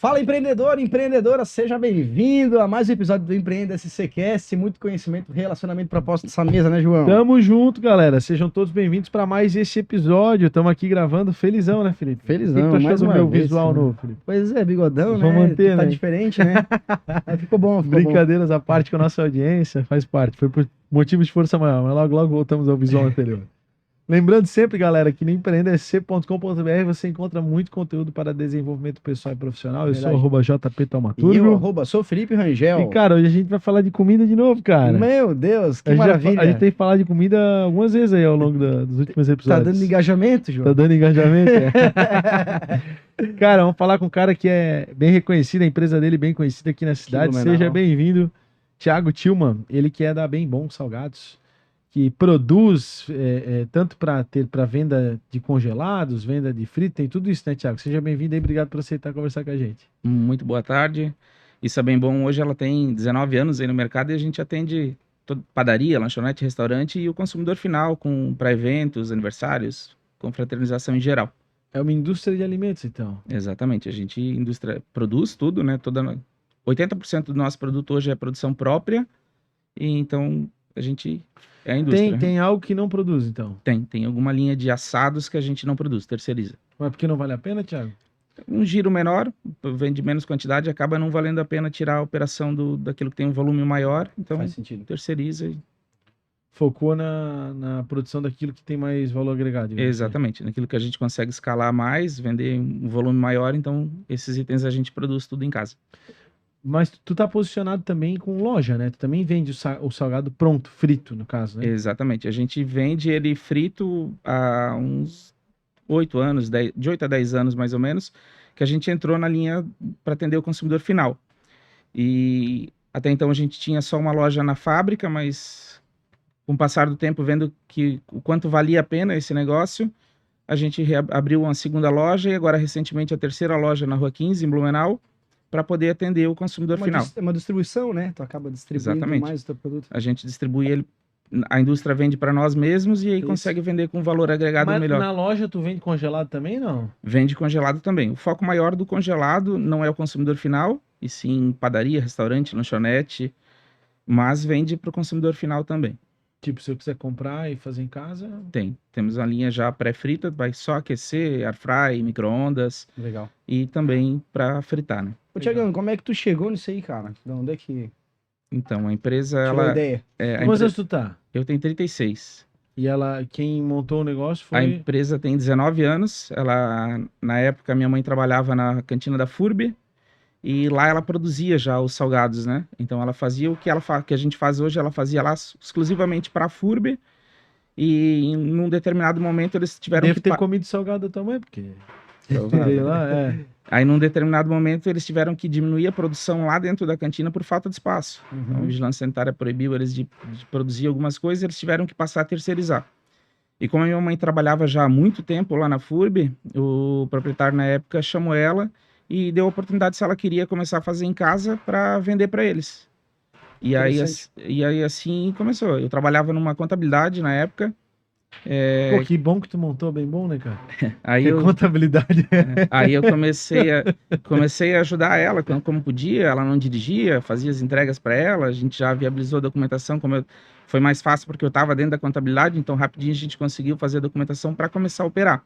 Fala, empreendedor, empreendedora, seja bem-vindo a mais um episódio do Empreenda SCcast. Muito conhecimento, relacionamento, propósito nessa mesa, né, João? Tamo junto, galera. Sejam todos bem-vindos para mais esse episódio. Estamos aqui gravando felizão, né, Felipe? Felizão, O que tu achou mais do uma meu vez, visual né? novo, Felipe? Pois é, bigodão, né? Vamos manter, Tá né? diferente, né? Mas ficou bom, ficou bom. Brincadeiras à parte com a nossa audiência, faz parte. Foi por motivo de força maior, mas logo voltamos ao visual anterior. Lembrando sempre, galera, que no empreendesc.com.br você encontra muito conteúdo para desenvolvimento pessoal e profissional. Eu Verdade. sou @JP E eu, Taumaturgo. sou Felipe Rangel. E, cara, hoje a gente vai falar de comida de novo, cara. Meu Deus, que A maravilha. gente tem falado de comida algumas vezes aí ao longo dos últimos Tá episódios. dando engajamento, João? Tá dando engajamento? É. Cara, vamos falar com um cara que é bem reconhecido, a empresa dele bem conhecida aqui na cidade. fenomenal. Seja bem-vindo, Thiago Tillman. Ele que é da Bem Bom Salgados, que produz tanto para venda de congelados, venda de frito, tem tudo isso, né, Thiago? Seja bem-vindo aí, obrigado por aceitar conversar com a gente. Muito boa tarde. Isso é bem bom. Hoje ela tem 19 anos aí no mercado e a gente atende padaria, lanchonete, restaurante e o consumidor final para eventos, aniversários, com fraternização em geral. É uma indústria de alimentos, então. Exatamente. A gente produz tudo, né? 80% do nosso produto hoje é produção própria e então a gente é a indústria. Tem algo que não produz, então. Tem alguma linha de assados que a gente não produz, terceiriza. Mas porque não vale a pena, Thiago? Um giro menor, vende menos quantidade, acaba não valendo a pena tirar a operação daquilo que tem um volume maior, então Faz sentido. terceiriza. Focou na produção daquilo que tem mais valor agregado. digamos assim. Exatamente, naquilo que a gente consegue escalar mais, vender um volume maior, então esses itens a gente produz tudo em casa. Mas tu tá posicionado também com loja, né? Tu também vende o salgado pronto, frito, no caso, né? Exatamente, a gente vende ele frito há uns 8 anos, de 8 a 10 anos mais ou menos, que a gente entrou na linha para atender o consumidor final. E até então a gente tinha só uma loja na fábrica, mas com o passar do tempo, vendo que o quanto valia a pena esse negócio, a gente abriu uma segunda loja e agora recentemente a terceira loja na Rua 15, em Blumenau, para poder atender o consumidor final. É uma distribuição, né? Tu acaba distribuindo Exatamente. mais o teu produto. A gente distribui ele, a indústria vende para nós mesmos e aí Isso. consegue vender com valor agregado Mas melhor. na loja tu vende congelado também, não? Vende congelado também. O foco maior do congelado não é o consumidor final, e sim padaria, restaurante, lanchonete, mas vende para o consumidor final também. Tipo, se eu quiser comprar e fazer em casa... Temos a linha já pré-frita, vai só aquecer, air fry, micro-ondas Legal. e também para fritar, né? Ô, Thiagão, como é que tu chegou nisso aí, cara? De onde é que Então, a empresa, tirou a ela... ideia? Quantos anos tu tá? Eu tenho 36. E quem montou o negócio A foi... empresa tem 19 anos. Na época, minha mãe trabalhava na cantina da FURB e lá ela produzia já os salgados, né? Então, ela fazia o que que a gente faz hoje, ela fazia lá exclusivamente para a FURB e num determinado momento eles tiveram Deve que... ter comido salgado da tua mãe, porque... Provável. Veio lá, Aí, num determinado momento, eles tiveram que diminuir a produção lá dentro da cantina por falta de espaço. Então, a vigilância sanitária proibiu eles de produzir algumas coisas, eles tiveram que passar a terceirizar. E como a minha mãe trabalhava já há muito tempo lá na FURB, o proprietário na época chamou ela e deu a oportunidade se ela queria começar a fazer em casa para vender para eles. E aí assim começou. Eu trabalhava numa contabilidade na época. Pô, que bom que tu montou, bem bom, né, cara? Aí Que eu, contabilidade. aí eu comecei a ajudar ela como podia. Ela não dirigia, fazia as entregas para ela. A gente já viabilizou a documentação. Foi mais fácil porque eu estava dentro da contabilidade, então rapidinho a gente conseguiu fazer a documentação para começar a operar.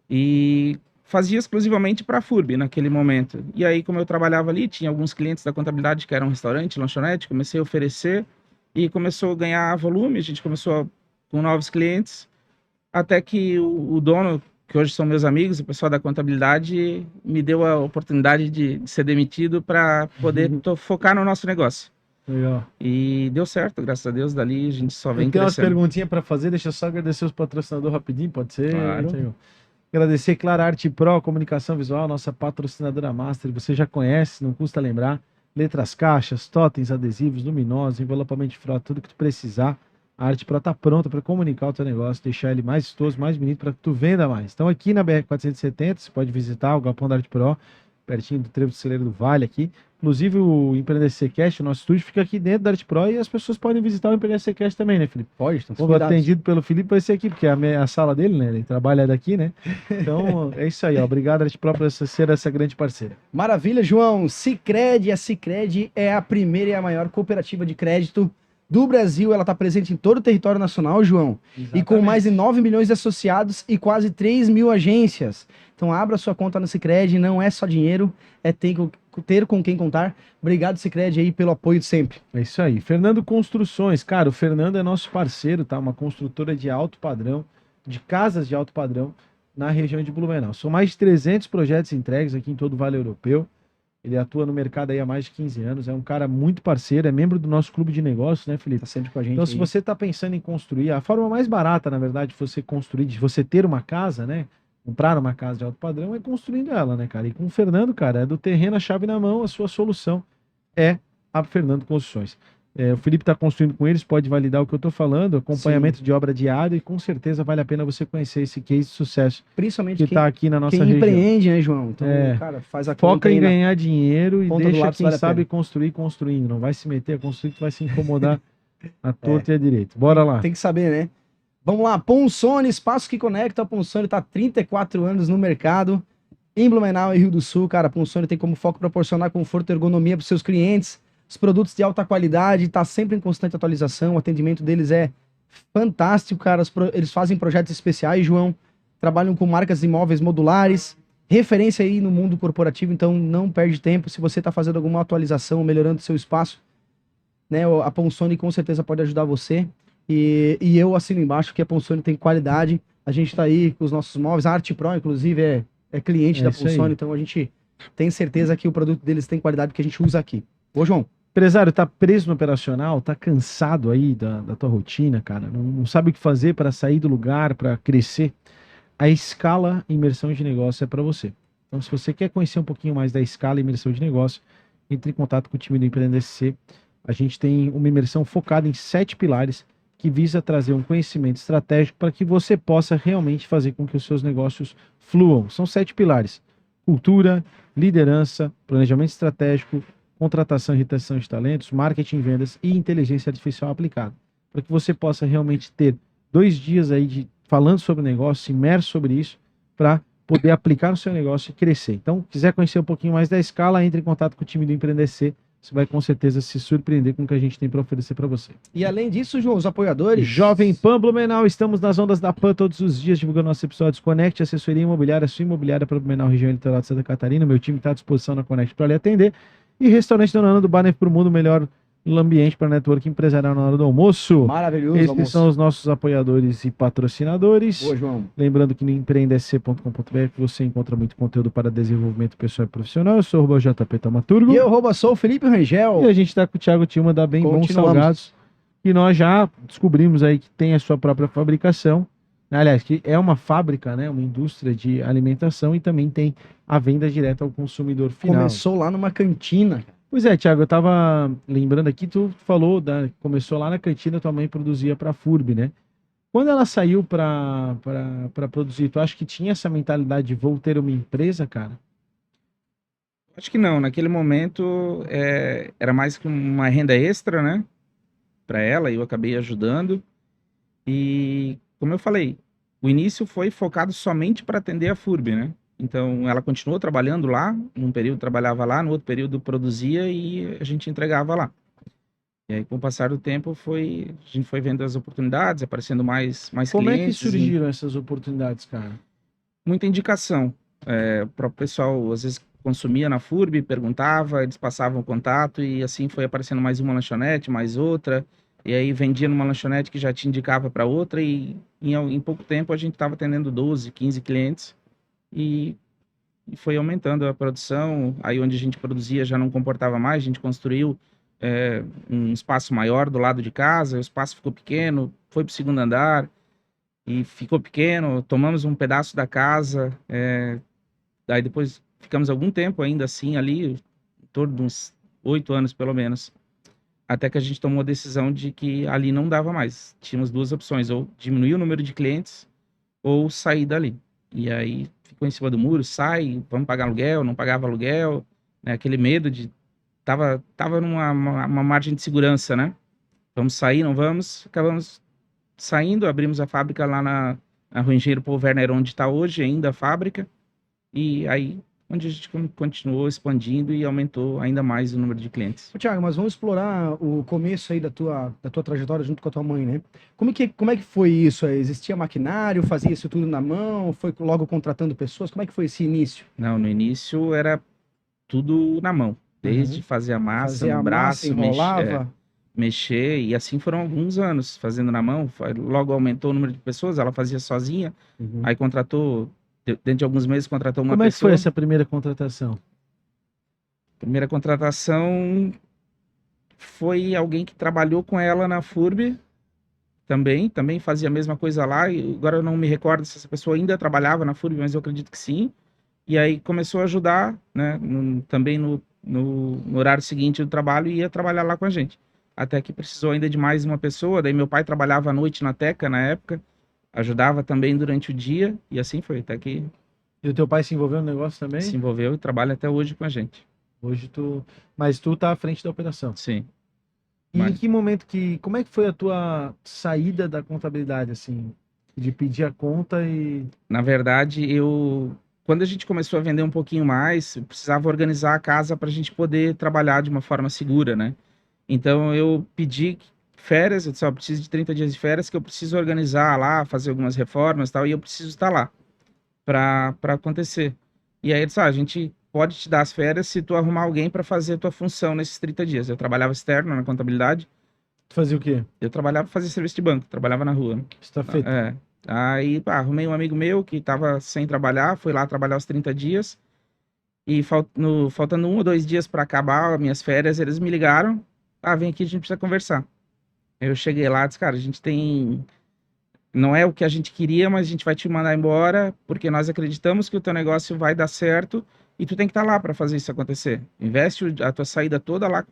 E fazia exclusivamente para a FURB naquele momento. E aí, como eu trabalhava ali, tinha alguns clientes da contabilidade que eram restaurante, lanchonete, comecei a oferecer e começou a ganhar volume. A gente começou com novos clientes, até que o dono, que hoje são meus amigos, o pessoal da contabilidade, me deu a oportunidade de ser demitido para poder focar no nosso negócio. Legal. E deu certo, graças a Deus, dali a gente só vem Tem umas crescendo. perguntinhas para fazer, deixa eu só agradecer os patrocinadores rapidinho, pode ser? Claro. Thiago? Agradecer, claro, a Arte Pro, comunicação visual, nossa patrocinadora master, você já conhece, não custa lembrar. Letras, caixas, totens, adesivos, luminosos, envelopamento de frota, tudo que tu precisar. A Arte Pro tá pronta para comunicar o teu negócio, deixar ele mais vistoso, mais bonito, para que tu venda mais. Então aqui na BR-470, você pode visitar o galpão da Arte Pro, pertinho do Trevo do Celeiro do Vale aqui. Inclusive o Empreender Cast, o nosso estúdio, fica aqui dentro da Arte Pro e as pessoas podem visitar o Empreender Cast também, né, Felipe? Pode, estão Como atendido pelo Felipe, vai ser aqui, porque é a sala dele, né? Ele trabalha daqui, né? Então, é isso aí, ó. Obrigado, Arte Pro, por ser essa grande parceira. Maravilha, João. Sicredi, a Sicredi é a primeira e a maior cooperativa de crédito do Brasil. Ela está presente em todo o território nacional, João. Exatamente. E com mais de 9 milhões de associados e quase 3 mil agências. Então abra sua conta no Sicredi, não é só dinheiro, é ter com quem contar. Obrigado, Sicredi, aí pelo apoio de sempre. É isso aí. Fernando Construções. Cara, o Fernando é nosso parceiro, tá? Uma construtora de alto padrão, de casas de alto padrão na região de Blumenau. São mais de 300 projetos entregues aqui em todo o Vale Europeu. Ele atua no mercado aí há mais de 15 anos, é um cara muito parceiro, é membro do nosso clube de negócios, né, Felipe? Tá sempre com a gente. Então, aí. se você está pensando em construir, a forma mais barata, na verdade, de você construir, de você ter uma casa, né? Comprar uma casa de alto padrão é construindo ela, né, cara? E com o Fernando, cara, é do terreno a chave na mão, a sua solução é a Fernando Construções. O Felipe está construindo com eles, pode validar o que eu estou falando, acompanhamento de obra diária, e com certeza vale a pena você conhecer esse case de sucesso Principalmente que está aqui na nossa quem região. empreende, né, João? Então, cara, faz a Foca conta aí em ganhar dinheiro e ponta do deixa lápis, quem vale a sabe pena. construir construindo. Não vai se meter a construir que tu vai se incomodar à torta e à direita. Bora lá. Tem que saber, né? Vamos lá, Ponsone, espaço que conecta. A Ponsone está há 34 anos no mercado, em Blumenau e Rio do Sul. Cara, a Ponsone tem como foco proporcionar conforto e ergonomia para os seus clientes. Os produtos de alta qualidade, está sempre em constante atualização. O atendimento deles é fantástico, cara. Eles fazem projetos especiais, João. Trabalham com marcas de imóveis modulares. Referência aí no mundo corporativo, então não perde tempo. Se você está fazendo alguma atualização, melhorando seu espaço, né, a Ponsone com certeza pode ajudar você. E eu assino embaixo que a Ponsone tem qualidade. A gente está aí com os nossos móveis. A Arte Pro, inclusive, é cliente da Ponsone. Então a gente tem certeza que o produto deles tem qualidade que a gente usa aqui. Ô, João. Empresário, tá preso no operacional, tá cansado aí da tua rotina, cara, não sabe o que fazer para sair do lugar, para crescer. A Escala Imersão de Negócio é para você. Então, se você quer conhecer um pouquinho mais da Escala Imersão de Negócio, entre em contato com o time do Empreender SC. A gente tem uma imersão focada em 7 pilares que visa trazer um conhecimento estratégico para que você possa realmente fazer com que os seus negócios fluam. São 7 pilares: cultura, liderança, planejamento estratégico, contratação e retenção de talentos, marketing, vendas e inteligência artificial aplicada. Para que você possa realmente ter 2 dias aí falando sobre o negócio, imerso sobre isso, para poder aplicar no seu negócio e crescer. Então, quiser conhecer um pouquinho mais da Escala, entre em contato com o time do Empreender C. Você vai com certeza se surpreender com o que a gente tem para oferecer para você. E além disso, João, os apoiadores... Jovem Pan Blumenau, estamos nas ondas da Pan todos os dias, divulgando nossos episódios. Conecte, assessoria imobiliária, sua imobiliária para Blumenau, região litoral de Santa Catarina. Meu time está à disposição na Conecte para lhe atender. E restaurante Dona Ana do Bar para o Mundo, melhor ambiente para network empresarial na hora do almoço. Maravilhoso. Esses são os nossos apoiadores e patrocinadores. Boa, João. Lembrando que no empreendesc.com.br você encontra muito conteúdo para desenvolvimento pessoal e profissional. Eu sou o JP Taumaturgo. E eu, sou o Felipe Rangel. E a gente está com o Thiago Tilma da Bem Bons Salgados. E nós já descobrimos aí que tem a sua própria fabricação. Aliás, que é uma fábrica, né? Uma indústria de alimentação e também tem a venda direta ao consumidor final. Começou lá numa cantina. Pois é, Thiago, eu tava lembrando aqui, tu falou, começou lá na cantina, tua mãe produzia para a FURB, né? Quando ela saiu para produzir, tu acha que tinha essa mentalidade de vou ter uma empresa, cara? Acho que não, naquele momento era mais que uma renda extra, né? Para ela, e eu acabei ajudando. E, como eu falei, o início foi focado somente para atender a FURB, né? Então, ela continuou trabalhando lá, num período trabalhava lá, no outro período produzia e a gente entregava lá. E aí, com o passar do tempo, a gente foi vendo as oportunidades, aparecendo mais Como clientes. É que surgiram essas oportunidades, cara? Muita indicação. O próprio pessoal, às vezes, consumia na FURB, perguntava, eles passavam contato e assim foi aparecendo mais uma lanchonete, mais outra. E aí vendia numa lanchonete que já te indicava para outra e em pouco tempo a gente estava atendendo 12, 15 clientes. E foi aumentando a produção. Aí onde a gente produzia já não comportava mais, a gente construiu um espaço maior do lado de casa, o espaço ficou pequeno, foi para o 2º andar e ficou pequeno, tomamos um pedaço da casa, daí depois ficamos algum tempo ainda assim ali, em torno de uns 8 anos pelo menos, até que a gente tomou a decisão de que ali não dava mais. Tínhamos 2 opções, ou diminuir o número de clientes ou sair dali. E aí ficou em cima do muro, sai, vamos pagar aluguel, não pagava aluguel, né? Aquele medo de... Tava numa uma margem de segurança, né? Vamos sair, não vamos? Acabamos saindo, abrimos a fábrica lá na Rua Engenheiro Paul Werner, onde está hoje ainda a fábrica, e aí onde a gente continuou expandindo e aumentou ainda mais o número de clientes. Ô, Thiago, mas vamos explorar o começo aí da tua trajetória junto com a tua mãe, né? Como é que foi isso aí? Existia maquinário, fazia isso tudo na mão, foi logo contratando pessoas? Como é que foi esse início? Não, no início era tudo na mão, desde fazer a massa Fazia no a massa, braço, enrolava? mexer, e assim foram alguns anos fazendo na mão. Logo aumentou o número de pessoas, ela fazia sozinha, aí contratou, dentro de alguns meses contratou uma Como é que pessoa. foi essa primeira contratação? Primeira contratação foi alguém que trabalhou com ela na FURB, também fazia a mesma coisa lá, e agora eu não me recordo se essa pessoa ainda trabalhava na FURB, mas eu acredito que sim. E aí começou a ajudar, né, também no horário seguinte do trabalho, e ia trabalhar lá com a gente. Até que precisou ainda de mais uma pessoa, daí meu pai trabalhava à noite na Teca na época, ajudava também durante o dia, e assim foi, até que E o teu pai se envolveu no negócio também? se envolveu e trabalha até hoje com a gente. Hoje mas tu tá à frente da operação. Sim. E em Mas- que momento como é que foi a tua saída da contabilidade, assim? De pedir a conta e... Na verdade, quando a gente começou a vender um pouquinho mais, eu precisava organizar a casa para a gente poder trabalhar de uma forma segura, né? Então eu pedi férias, eu disse, ó, preciso de 30 dias de férias, que eu preciso organizar lá, fazer algumas reformas e tal, e eu preciso estar lá para acontecer. E aí ele disse, a gente pode te dar as férias se tu arrumar alguém para fazer a tua função nesses 30 dias. Eu trabalhava externo na contabilidade, Tu fazia o quê? eu trabalhava, fazia serviço de banco, trabalhava na rua. Isso tá feito. É. Aí, arrumei um amigo meu que estava sem trabalhar, fui lá trabalhar os 30 dias, e faltando 1 ou 2 dias para acabar as minhas férias, eles me ligaram, vem aqui, a gente precisa conversar. Eu cheguei lá e disse, cara, a gente não é o que a gente queria, mas a gente vai te mandar embora, porque nós acreditamos que o teu negócio vai dar certo, e tu tem que estar lá para fazer isso acontecer. Investe a tua saída toda lá,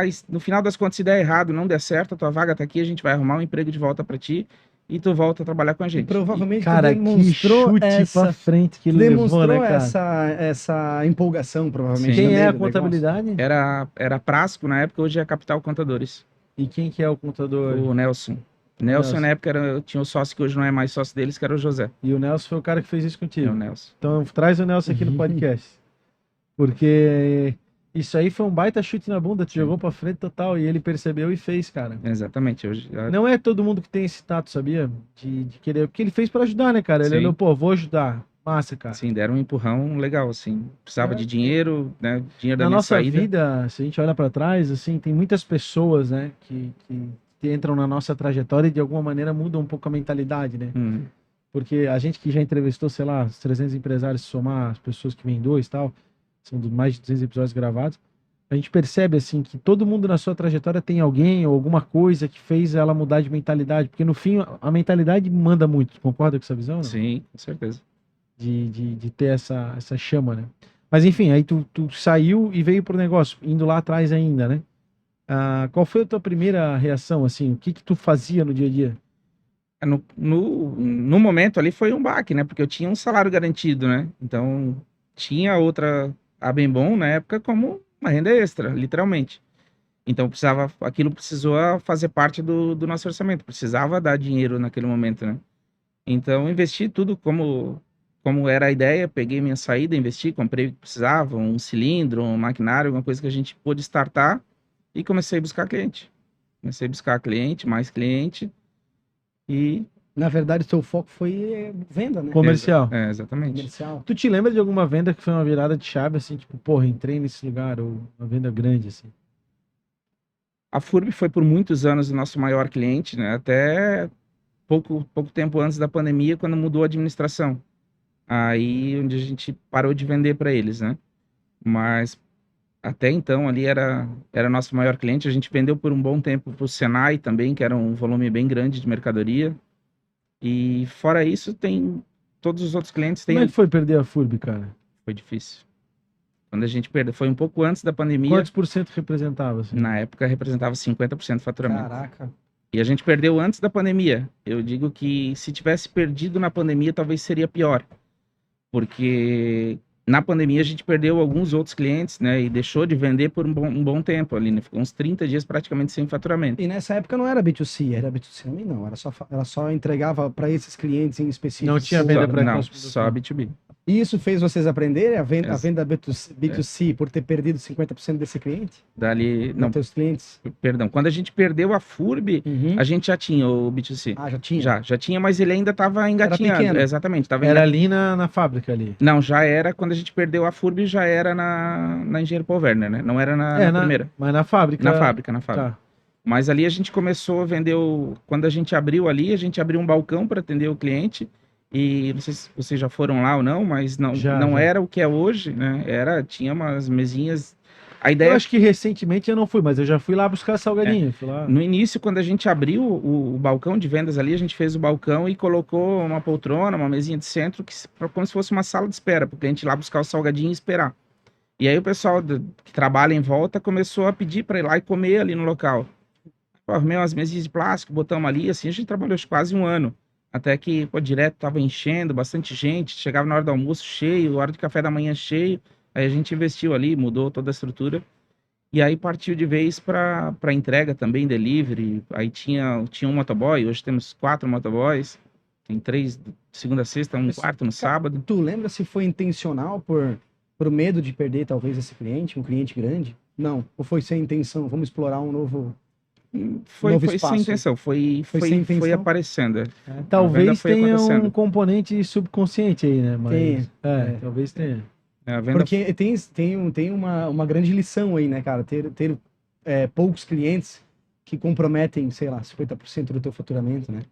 e no final das contas, se der errado, não der certo, a tua vaga tá aqui, a gente vai arrumar um emprego de volta para ti, e tu volta a trabalhar com a E gente. provavelmente Cara, tu que demonstrou chute pra frente que ele levou, demonstrou né, cara? essa empolgação, provavelmente. Sim. Quem também é a do negócio. contabilidade? Era Prasco na época, hoje é Capital Contadores. E quem que é o contador? O Nelson. Nelson. Na época tinha o sócio que hoje não é mais sócio deles, que era o José. E o Nelson foi o cara que fez isso É contigo. o Nelson. Então traz o Nelson aqui no podcast. Porque isso aí foi um baita chute na bunda, tu jogou pra frente total e ele percebeu e fez, cara. Exatamente. Não é todo mundo que tem esse tato, sabia? De querer, porque ele fez pra ajudar, né, cara? Ele Sim. olhou, pô, vou ajudar. Massa, cara. Assim, deram um empurrão legal, assim. Precisava É. de dinheiro, né? Dinheiro da Na minha nossa saída. vida, se a gente olha pra trás, assim, tem muitas pessoas, né, que entram na nossa trajetória e de alguma maneira mudam um pouco a mentalidade, né? Porque a gente que já entrevistou, sei lá, os 300 empresários, se somar as pessoas que vêm dois e tal, são mais de 200 episódios gravados, a gente percebe, assim, que todo mundo na sua trajetória tem alguém ou alguma coisa que fez ela mudar de mentalidade, porque no fim a mentalidade manda muito. Tu concorda com essa visão, não? Sim, com certeza. De ter essa chama, né? Mas enfim, aí tu saiu e veio pro negócio, indo lá atrás ainda, né? Qual foi a tua primeira reação, assim? O que tu fazia no dia a dia? No momento ali foi um baque, né? Porque eu tinha um salário garantido, né? Então, tinha a Bem Bom na época como uma renda extra, literalmente. Então, aquilo precisou fazer parte do nosso orçamento, precisava dar dinheiro naquele momento, né? Então, investi tudo como era a ideia, peguei minha saída, investi, comprei o que precisava, um cilindro, um maquinário, alguma coisa que a gente pôde startar, e comecei a buscar cliente. Mais cliente, e... Na verdade, o teu foco foi venda, né? Comercial. Exatamente. Comercial. Tu te lembra de alguma venda que foi uma virada de chave, assim, tipo, porra, entrei nesse lugar, ou uma venda grande, assim? A FURB foi por muitos anos o nosso maior cliente, né? Até pouco tempo antes da pandemia, quando mudou a administração. Aí onde a gente parou de vender para eles, né? Mas até então ali era nosso maior cliente. A gente vendeu por um bom tempo para o Senai também, que era um volume bem grande de mercadoria. E fora isso, tem todos os outros clientes. Como é que foi perder a FURB, cara? Foi difícil. Quando a gente perdeu, foi um pouco antes da pandemia. Quantos por cento representava, assim? Na época representava 50% do faturamento. Caraca. E a gente perdeu antes da pandemia. Eu digo que se tivesse perdido na pandemia, talvez seria pior. porque na pandemia a gente perdeu alguns outros clientes, né? E deixou de vender por um bom tempo ali, né? Ficou uns 30 dias praticamente sem faturamento. E nessa época não era B2C, era B2C também não, ela só entregava para esses clientes em específico. Não tinha venda para Não, consumidor só final. B2B. E isso fez vocês aprenderem a Ex- venda B2C por ter perdido 50% desse cliente? Dali, Dos não, teus clientes? perdão. Quando a gente perdeu a FURB, Uhum. a gente já tinha o B2C. Ah, já tinha? Já tinha, mas ele ainda estava engatinhando. pequeno. Exatamente, estava Era ali na fábrica ali. Não, já era, quando a gente perdeu a FURB, já era na Engenheiro Paul Werner, né? Não era na primeira. Mas na fábrica. Na fábrica. Tá. Mas ali a gente começou a vender quando a gente abriu ali, a gente abriu um balcão para atender o cliente. E não sei se vocês já foram lá ou não, mas não Já. era o que é hoje, né? Tinha umas mesinhas. A Eu ideia acho que recentemente eu não fui, mas eu já fui lá buscar salgadinho. Fui lá. no início, quando a gente abriu o balcão de vendas ali, a gente fez o balcão e colocou uma poltrona, uma mesinha de centro, como se fosse uma sala de espera, para o cliente ir lá buscar o salgadinho e esperar. E aí o pessoal que trabalha em volta começou a pedir para ir lá e comer ali no local. Arrumei umas mesinhas de plástico, botamos ali, assim, a gente trabalhou acho, quase um ano. Até que, direto tava enchendo, bastante gente, chegava na hora do almoço cheio, hora de café da manhã cheio. Aí a gente investiu ali, mudou toda a estrutura. E aí partiu de vez para entrega também, delivery. Aí tinha um motoboy, hoje temos 4 motoboys. Tem 3 de segunda a sexta, um quarto no sábado. Tu lembra se foi intencional por medo de perder talvez esse cliente, um cliente grande? Não. Ou foi sem intenção? Vamos explorar um novo Foi espaço. sem intenção, foi sem intenção? foi aparecendo. Talvez foi tenha um acontecendo. componente subconsciente aí, né? Mas, Tem. talvez tenha. A venda Porque tem uma grande lição aí, né, cara? Ter poucos clientes que comprometem, sei lá, 50% do teu faturamento, né?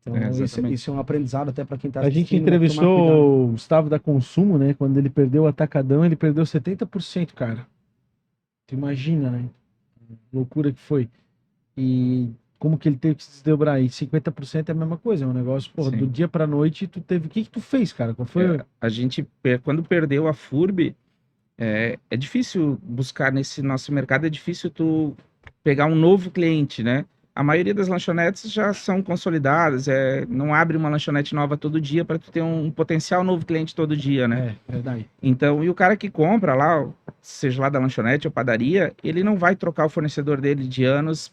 Então, exatamente. isso é um aprendizado até para quem tá A gente assistindo, né? Tomar cuidado. entrevistou o Gustavo da Consumo, né? Quando ele perdeu o Atacadão, ele perdeu 70%, cara. Tu imagina, né? Loucura que foi. E como que ele teve que se desdobrar? E 50% é a mesma coisa, é um negócio, porra, Sim. do dia pra noite tu teve... O que que tu fez, cara? Qual foi? A gente, quando perdeu a FURB, é difícil buscar nesse nosso mercado, é difícil tu pegar um novo cliente, né? A maioria das lanchonetes já são consolidadas, não abre uma lanchonete nova todo dia para tu ter um potencial novo cliente todo dia, né? É, verdade. Então, e o cara que compra lá, seja lá da lanchonete ou padaria, ele não vai trocar o fornecedor dele de anos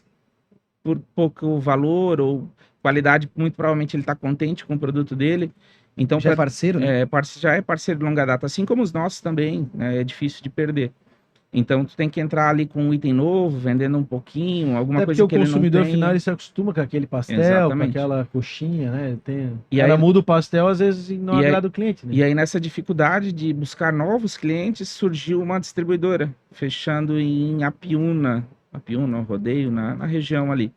por pouco valor ou qualidade, muito provavelmente ele está contente com o produto dele. Então, Já é parceiro, né? já é parceiro de longa data, assim como os nossos também, né? É difícil de perder. Então, tu tem que entrar ali com um item novo, vendendo um pouquinho, alguma Até coisa porque que o ele não consumidor tem. final ele se acostuma com aquele pastel, Exatamente. com aquela coxinha, né? E Ela aí- muda o pastel, às vezes não E aí- agrada o cliente, né? E aí, nessa dificuldade de buscar novos clientes, surgiu uma distribuidora, fechando em Apiúna, Rodeio, na região ali.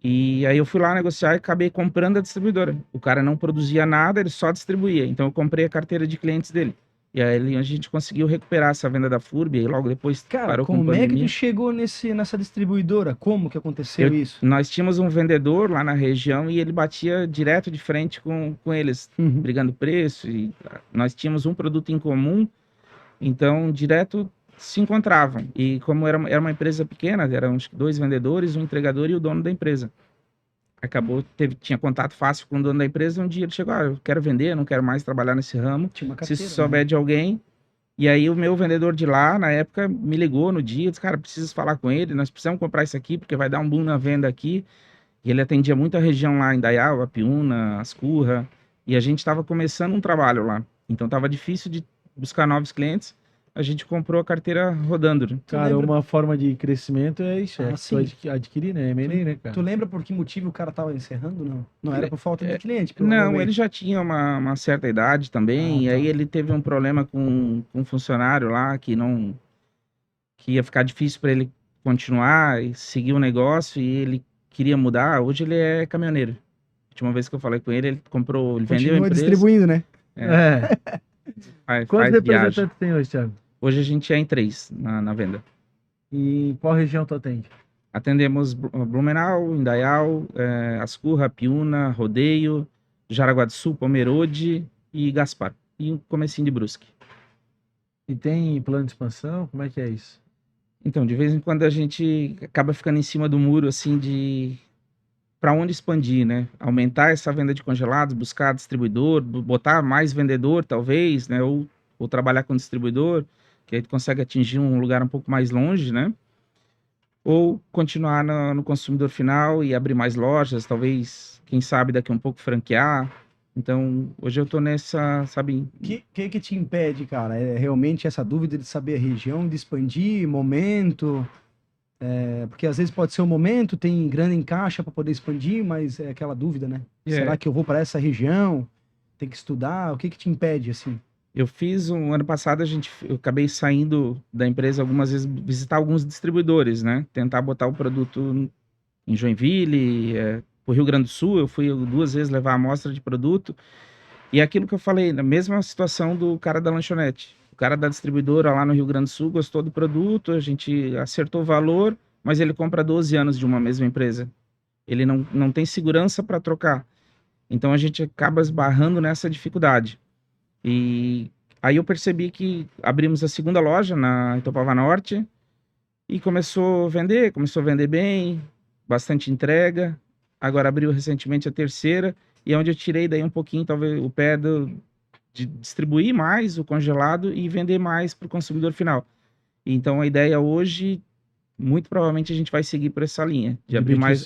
E aí eu fui lá negociar e acabei comprando a distribuidora. O cara não produzia nada, ele só distribuía. Então eu comprei a carteira de clientes dele. E aí a gente conseguiu recuperar essa venda da FURB e logo depois Cara, parou com como é que pandemia. tu chegou nessa distribuidora? Como que aconteceu isso? Nós tínhamos um vendedor lá na região e ele batia direto de frente com eles, Uhum. brigando preço. E nós tínhamos um produto em comum, então direto se encontravam. E como era uma empresa pequena, eram acho que 2 vendedores, um entregador e o dono da empresa. Acabou, tinha contato fácil com o dono da empresa. Um dia ele chegou, eu quero vender, não quero mais trabalhar nesse ramo. Tinha uma Se carteira, souber né? de alguém. E aí o meu vendedor de lá, na época, me ligou no dia, disse, cara, preciso falar com ele, nós precisamos comprar isso aqui, porque vai dar um boom na venda aqui. E ele atendia muita região lá em Dayal, Apiúna, Ascurra, e a gente estava começando um trabalho lá. Então estava difícil de buscar novos clientes. A gente comprou a carteira rodando. Né? Cara, uma forma de crescimento é isso, é sim. tu adquirir, né? M&A, né, cara? Tu lembra por que motivo o cara tava encerrando? Não, não era por falta de cliente, Não, provavelmente. ele já tinha uma certa idade também, e aí tá. ele teve um problema com um funcionário lá que ia ficar difícil para ele continuar e seguir o negócio, e ele queria mudar. Hoje ele é caminhoneiro. A última vez que eu falei com ele, ele vendeu a Continua empresa. distribuindo, né? Quantos faz viagem. representantes tem hoje, Thiago? Hoje a gente é em 3 na venda. E em qual região tu atende? Atendemos Blumenau, Indaial, Ascurra, Piúna, Rodeio, Jaraguá do Sul, Pomerode e Gaspar. E um comecinho de Brusque. E tem plano de expansão? Como é que é isso? Então, de vez em quando a gente acaba ficando em cima do muro, assim, para onde expandir, né? Aumentar essa venda de congelados, buscar distribuidor, botar mais vendedor, talvez, né? Ou trabalhar com distribuidor, que aí tu consegue atingir um lugar um pouco mais longe, né? Ou continuar no consumidor final e abrir mais lojas, talvez, quem sabe daqui a um pouco franquear. Então, hoje eu tô nessa, sabe? O que te impede, cara? É realmente essa dúvida de saber a região, de expandir, momento? Porque às vezes pode ser um momento, tem grana em caixa para poder expandir, mas é aquela dúvida, né? Será que eu vou para essa região? Tem que estudar? O que te impede, assim? Eu fiz ano passado, eu acabei saindo da empresa algumas vezes, visitar alguns distribuidores, né? Tentar botar o produto em Joinville, pro Rio Grande do Sul, eu fui 2 vezes levar amostra de produto. E é aquilo que eu falei, na mesma situação do cara da lanchonete. O cara da distribuidora lá no Rio Grande do Sul gostou do produto, a gente acertou o valor, mas ele compra 12 anos de uma mesma empresa. Ele não tem segurança para trocar. Então a gente acaba esbarrando nessa dificuldade. E aí eu percebi que abrimos a segunda loja na Itopava Norte e começou a vender bem, bastante entrega. Agora abriu recentemente a terceira, e é onde eu tirei daí um pouquinho, talvez, o pé de distribuir mais o congelado e vender mais para o consumidor final. Então a ideia hoje, muito provavelmente a gente vai seguir por essa linha, de De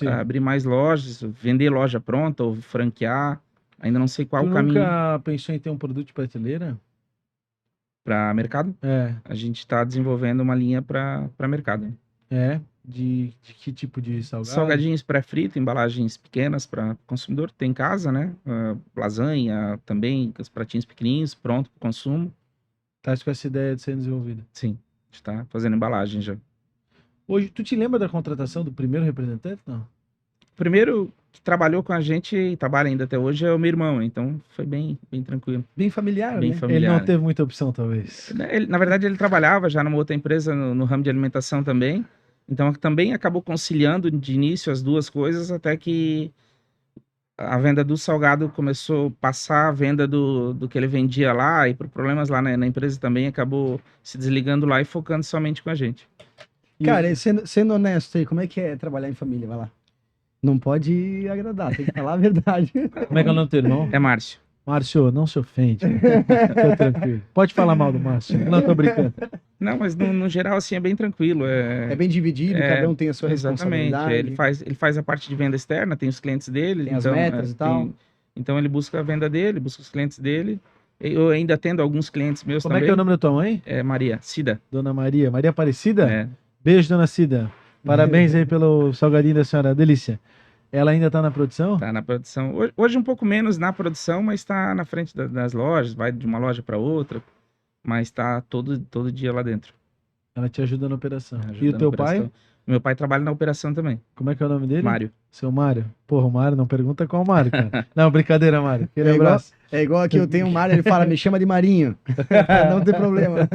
abrir mais lojas, vender loja pronta ou franquear. Ainda não sei qual Tu o caminho nunca pensou em ter um produto de prateleira? para mercado. É, A gente está desenvolvendo uma linha para mercado. de que tipo de salgado? Salgadinhos pré-frito, embalagens pequenas para consumidor, tem em casa, né? Lasanha também, os pratinhos pequenininhos, pronto para consumo. Tá com essa ideia de ser desenvolvida. Sim, a gente está fazendo embalagem já. Hoje, tu te lembra da contratação do primeiro representante? Não. O primeiro que trabalhou com a gente e trabalha ainda até hoje é o meu irmão, então foi bem tranquilo. Bem familiar, Bem né? familiar. Ele não teve muita opção, talvez. Na verdade, ele trabalhava já numa outra empresa no ramo de alimentação também, então também acabou conciliando de início as duas coisas, até que a venda do salgado começou a passar a venda do que ele vendia lá, e por problemas lá na empresa também acabou se desligando lá e focando somente com a gente. Cara, e sendo honesto aí, como é que é trabalhar em família? Vai lá. Não pode agradar, tem que falar a verdade. Como é que é o nome do teu irmão? É Márcio. Márcio, não se ofende. Fica tranquilo. Pode falar mal do Márcio. Não, tô brincando. Não, mas no geral, assim, é bem tranquilo. É bem dividido, cada um tem a sua Exatamente. responsabilidade. Ele faz a parte de venda externa, tem os clientes dele. Tem as então, metas e tal. Então ele busca a venda dele, busca os clientes dele. Eu ainda atendo alguns clientes meus Como também. é que é o nome da tua mãe? É Maria, Cida. Dona Maria. Maria Aparecida? É. Beijo, dona Cida. Parabéns aí pelo salgadinho da senhora. Delícia. Ela ainda tá na produção? Tá na produção. Hoje um pouco menos na produção, mas tá na frente das lojas, vai de uma loja para outra, mas tá todo dia lá dentro. Ela te ajuda na operação. Ajuda E o na teu operação. pai? Meu pai trabalha na operação também. Como é que é o nome dele? Mário. Seu Mário. Porra, o Mário, não pergunta qual Mário, cara. Não, brincadeira, Mário. Aquele abraço. É igual aqui, eu tenho um Mário, ele fala, me chama de Marinho. Não tem problema.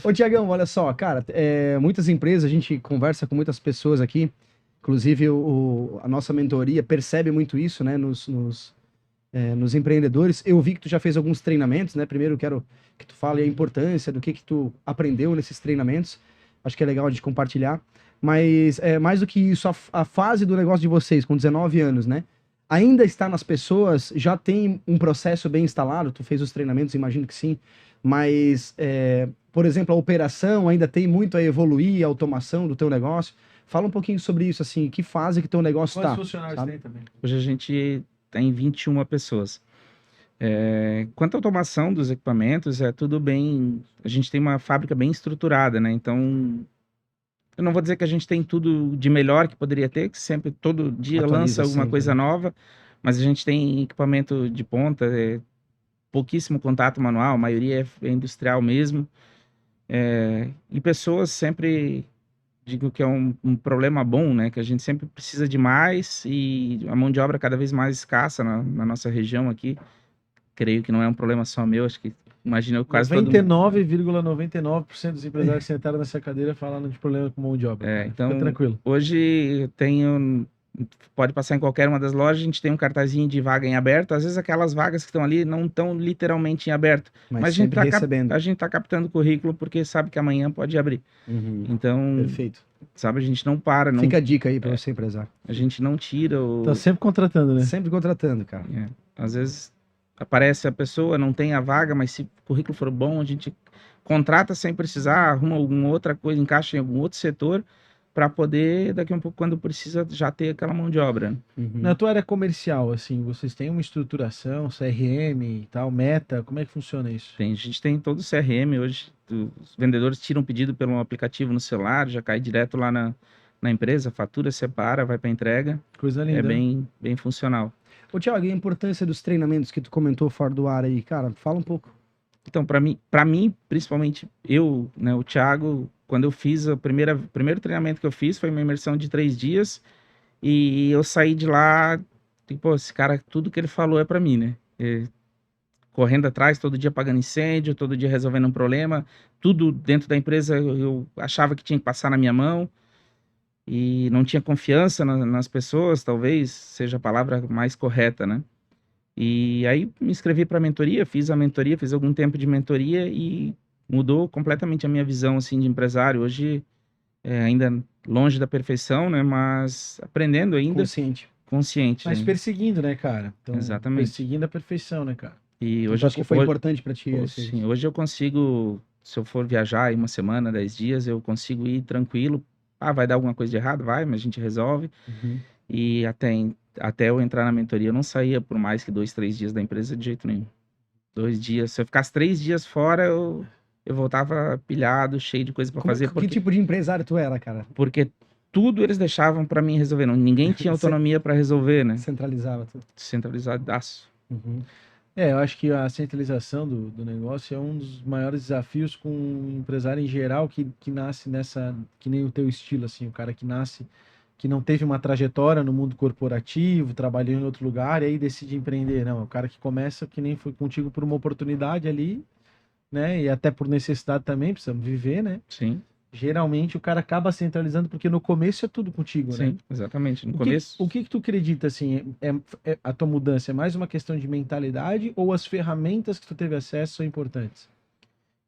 Ô, Tiagão, olha só, cara, muitas empresas, a gente conversa com muitas pessoas aqui, inclusive a nossa mentoria percebe muito isso, né, nos empreendedores. Eu vi que tu já fez alguns treinamentos, né? Primeiro eu quero que tu fale a importância do que tu aprendeu nesses treinamentos. Acho que é legal a gente compartilhar. Mas, mais do que isso, a fase do negócio de vocês, com 19 anos, né? Ainda está nas pessoas, já tem um processo bem instalado, tu fez os treinamentos, imagino que sim, mas, por exemplo, a operação ainda tem muito a evoluir, a automação do teu negócio. Fala um pouquinho sobre isso, assim, que fase que teu negócio está. Quantos funcionários tem também? Hoje a gente tem 21 pessoas. Quanto à automação dos equipamentos, é tudo bem. A gente tem uma fábrica bem estruturada, né? Então, eu não vou dizer que a gente tem tudo de melhor que poderia ter, que sempre, todo dia Atualiza lança alguma sempre, coisa né? nova, mas a gente tem equipamento de ponta, pouquíssimo contato manual, a maioria é industrial mesmo. E pessoas sempre, digo que é um problema bom, né? Que a gente sempre precisa de mais e a mão de obra cada vez mais escassa na nossa região aqui. Creio que não é um problema só meu, acho que imagina quase todo mundo. 99,99% dos empresários que sentaram nessa cadeira falando de problema com mão de obra. Cara. Então, Fica tranquilo. hoje eu tenho Pode passar em qualquer uma das lojas, a gente tem um cartazinho de vaga em aberto. Às vezes aquelas vagas que estão ali não estão literalmente em aberto, Mas mas a gente sempre recebendo. a gente tá captando currículo porque sabe que amanhã pode abrir. Uhum. Então, Perfeito. sabe, a gente não para, não, Fica a dica aí pra você, empresário. a gente não tira o... Tá sempre contratando, né? Sempre contratando, cara. É, às vezes aparece a pessoa, não tem a vaga, mas se o currículo for bom, a gente contrata sem precisar, arruma alguma outra coisa, encaixa em algum outro setor, para poder, daqui a um pouco, quando precisa, já ter aquela mão de obra. Uhum. Na tua área comercial, assim, vocês têm uma estruturação, CRM e tal, meta, como é que funciona isso? A gente tem todo o CRM hoje, os vendedores tiram pedido pelo aplicativo no celular, já cai direto lá na empresa, fatura, separa, vai para entrega, Coisa linda. é bem funcional. Ô, Thiago, e a importância dos treinamentos que tu comentou fora do ar aí, cara, fala um pouco. Então, para mim, principalmente eu, né, o Thiago, quando eu fiz o primeiro treinamento que eu fiz, foi uma imersão de 3 dias, e eu saí de lá, tipo, esse cara, tudo que ele falou é para mim, né? Correndo atrás, todo dia apagando incêndio, todo dia resolvendo um problema, tudo dentro da empresa eu achava que tinha que passar na minha mão, e não tinha confiança nas pessoas, talvez seja a palavra mais correta, né? E aí me inscrevi para a mentoria, fiz algum tempo de mentoria e mudou completamente a minha visão assim de empresário. Hoje ainda longe da perfeição, né, mas aprendendo ainda, consciente. Mas né? perseguindo, né, cara? Então, Exatamente. perseguindo a perfeição, né, cara? E hoje Então, acho que foi importante para ti. sim, hoje eu consigo, se eu for viajar aí uma semana, 10 dias, eu consigo ir tranquilo. Ah, vai dar alguma coisa de errado? Vai, mas a gente resolve. Uhum. E até eu entrar na mentoria, eu não saía por mais que 2, 3 dias da empresa de jeito nenhum. 2 dias. Se eu ficasse 3 dias fora, eu voltava pilhado, cheio de coisa para fazer. Que tipo de empresário tu era, cara? Porque tudo eles deixavam para mim resolver. Ninguém tinha autonomia para resolver, né? Centralizava tudo. Centralizadaço. Uhum. Eu acho que a centralização do negócio é um dos maiores desafios com o empresário em geral que nasce nessa, que nem o teu estilo, assim, o cara que nasce, que não teve uma trajetória no mundo corporativo, trabalhou em outro lugar e aí decide empreender. Não, é o cara que começa, que nem foi contigo por uma oportunidade ali, né? E até por necessidade também, precisamos viver, né? Sim. Geralmente o cara acaba centralizando porque no começo é tudo contigo, né? Sim, exatamente. No começo. O que tu acredita, assim, a tua mudança é mais uma questão de mentalidade ou as ferramentas que tu teve acesso são importantes?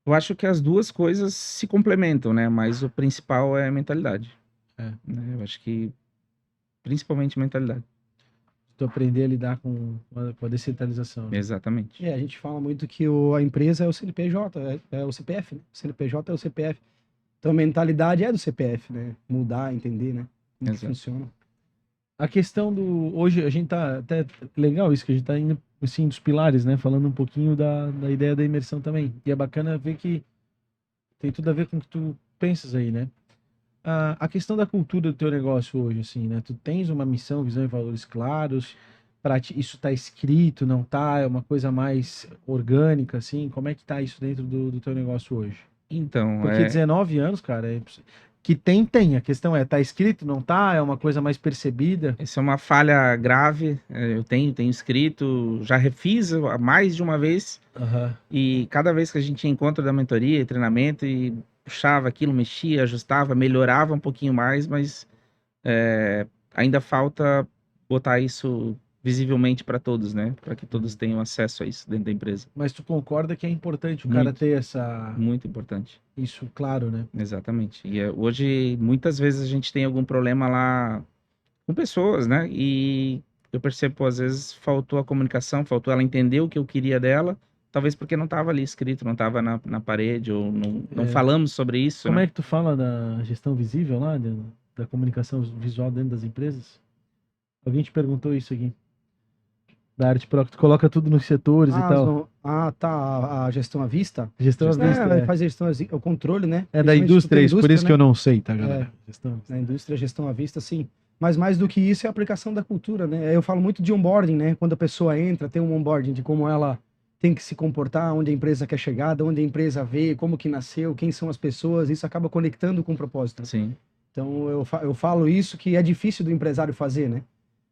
Eu acho que as duas coisas se complementam, né? Mas o principal é a mentalidade. Né? Eu acho que principalmente mentalidade. Tu aprender a lidar com a descentralização. Né? Exatamente. A gente fala muito que a empresa é o CNPJ, é o CPF, né? O CNPJ é o CPF. Então a mentalidade é do CPF, né? Mudar, entender, né? Como que funciona. A questão do... Hoje a gente tá... Até legal isso, que a gente tá indo, assim, dos pilares, né? Falando um pouquinho da ideia da imersão também. E é bacana ver que tem tudo a ver com o que tu pensas aí, né? A questão da cultura do teu negócio hoje, assim, né? Tu tens uma missão, visão e valores claros? Para ti, isso tá escrito, não tá? É uma coisa mais orgânica, assim? Como é que tá isso dentro do teu negócio hoje? Então, Porque 19 anos, cara, que tem. A questão é, tá escrito, não tá? É uma coisa mais percebida? Essa é uma falha grave. Eu tenho escrito, já refiz mais de uma vez. E cada vez que a gente tinha encontro da mentoria e treinamento e puxava aquilo, mexia, ajustava, melhorava um pouquinho mais, mas ainda falta botar isso visivelmente para todos, né? Para que todos tenham acesso a isso dentro da empresa. Mas tu concorda que é importante o cara ter essa... Muito importante. Isso, claro, né? Exatamente. E hoje, muitas vezes a gente tem algum problema lá com pessoas, né? E eu percebo, pô, às vezes faltou a comunicação, faltou ela entender o que eu queria dela, talvez porque não estava ali escrito, não estava na parede, ou não falamos sobre isso. Como né? é que tu fala da gestão visível lá, da comunicação visual dentro das empresas? Alguém te perguntou isso aqui? Da Arte Pro, que tu coloca tudo nos setores e tal. Tá, a gestão à vista? Gestão à vista, faz gestão à vista, o controle, né? É da indústria, isso, por isso né? que eu não sei, tá, galera? Na indústria, gestão à vista, sim. Mas mais do que isso é a aplicação da cultura, né? Eu falo muito de onboarding, né? Quando a pessoa entra, tem um onboarding de como ela tem que se comportar, onde a empresa quer chegar, de onde a empresa veio, como que nasceu, quem são as pessoas, isso acaba conectando com o propósito. Sim. Então eu falo isso que é difícil do empresário fazer, né?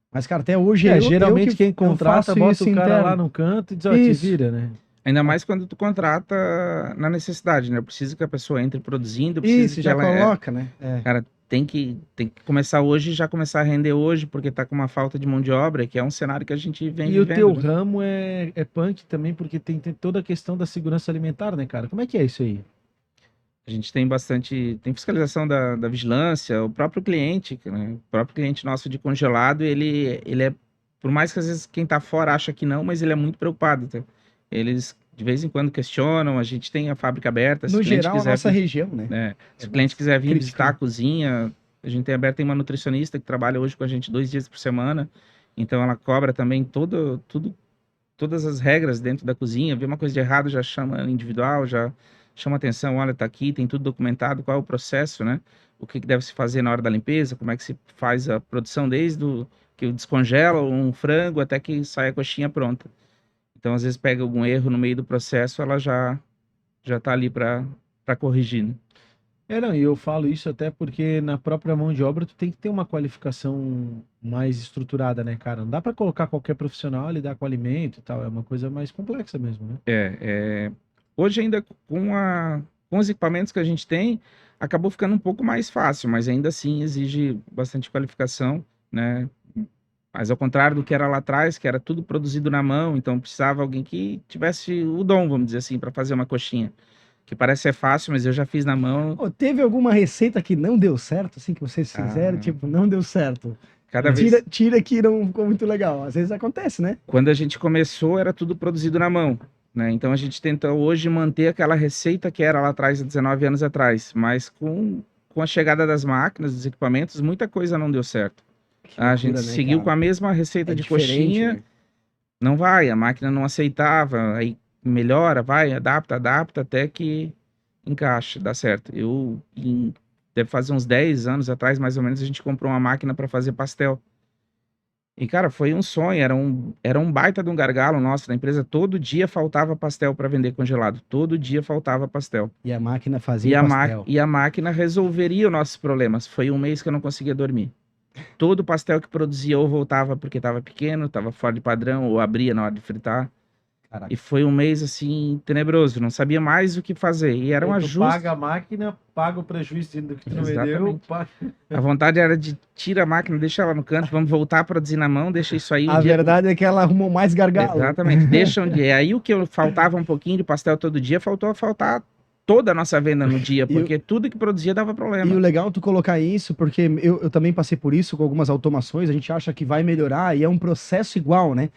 Mas, cara, até hoje... geralmente quem contrata bota o cara lá no canto e diz, ó, te vira, né? Ainda mais quando tu contrata na necessidade, né? Eu preciso que a pessoa entre produzindo, preciso isso, que já ela... coloca, né? Cara, tem que começar hoje e já começar a render hoje, porque tá com uma falta de mão de obra, que é um cenário que a gente vem E o vivendo, teu né? ramo é punk também, porque tem toda a questão da segurança alimentar, né, cara? Como é que é isso aí? A gente tem fiscalização da vigilância, o próprio cliente, né? O próprio cliente nosso de congelado, ele é, por mais que às vezes quem tá fora acha que não, mas ele é muito preocupado, tá? Eles de vez em quando questionam, a gente tem a fábrica aberta, se No o cliente geral, a quiser nossa vir, região, né? né? Se É o cliente mais quiser vir crítico, visitar a né? cozinha, a gente tem aberto, tem uma nutricionista que trabalha hoje com a gente 2 dias por semana, então ela cobra também todas as regras dentro da cozinha, vê uma coisa de errado, já chama individual, já chama atenção, olha, tá aqui, tem tudo documentado, qual é o processo, né? O que que deve se fazer na hora da limpeza, como é que se faz a produção desde o que descongela um frango até que sai a coxinha pronta. Então, às vezes pega algum erro no meio do processo, ela já tá ali para corrigir, né? Não, e eu falo isso até porque na própria mão de obra tu tem que ter uma qualificação mais estruturada, né, cara? Não dá pra colocar qualquer profissional a lidar com alimento e tal, é uma coisa mais complexa mesmo, né? Hoje ainda com os equipamentos que a gente tem, acabou ficando um pouco mais fácil, mas ainda assim exige bastante qualificação, né? Mas ao contrário do que era lá atrás, que era tudo produzido na mão, então precisava alguém que tivesse o dom, vamos dizer assim, para fazer uma coxinha. Que parece ser fácil, mas eu já fiz na mão. Ô, teve alguma receita que não deu certo, assim, que vocês fizeram? Ah, Tipo, não deu certo. cada Tira, vez. tira que não ficou muito legal. Às vezes acontece, né? Quando a gente começou, era tudo produzido na mão, né? Então a gente tenta hoje manter aquela receita que era lá atrás, há 19 anos atrás, mas com a chegada das máquinas, dos equipamentos, muita coisa não deu certo. Que A gente loucura, né, seguiu com cara? a mesma receita É de diferente, coxinha, né? não vai, a máquina não aceitava, aí melhora, vai, adapta, até que encaixa, dá certo. Deve fazer uns 10 anos atrás, mais ou menos, a gente comprou uma máquina para fazer pastel. E, cara, foi um sonho, era um baita de um gargalo nosso da empresa. Todo dia faltava pastel para vender congelado. Todo dia faltava pastel. E a máquina fazia E o a, pastel. e a máquina resolveria os nossos problemas. Foi um mês que eu não conseguia dormir. Todo pastel que produzia ou voltava porque estava pequeno, estava fora de padrão, ou abria na hora de fritar. Caraca. E foi um mês, assim, tenebroso. Não sabia mais o que fazer. E era um Aí tu ajuste. paga a máquina, paga o prejuízo do que tu não vendeu, Exatamente. paga. A vontade era de tirar a máquina, deixa ela no canto, vamos voltar a produzir na mão, deixa isso aí um A dia. verdade é que ela arrumou mais gargalo. Exatamente, deixa um dia. Aí o que faltava um pouquinho de pastel todo dia, faltar toda a nossa venda no dia, E o- porque tudo que produzia dava E problema. o legal é tu colocar isso, porque eu também passei por isso com algumas automações, a gente acha que vai melhorar e é um processo igual, né?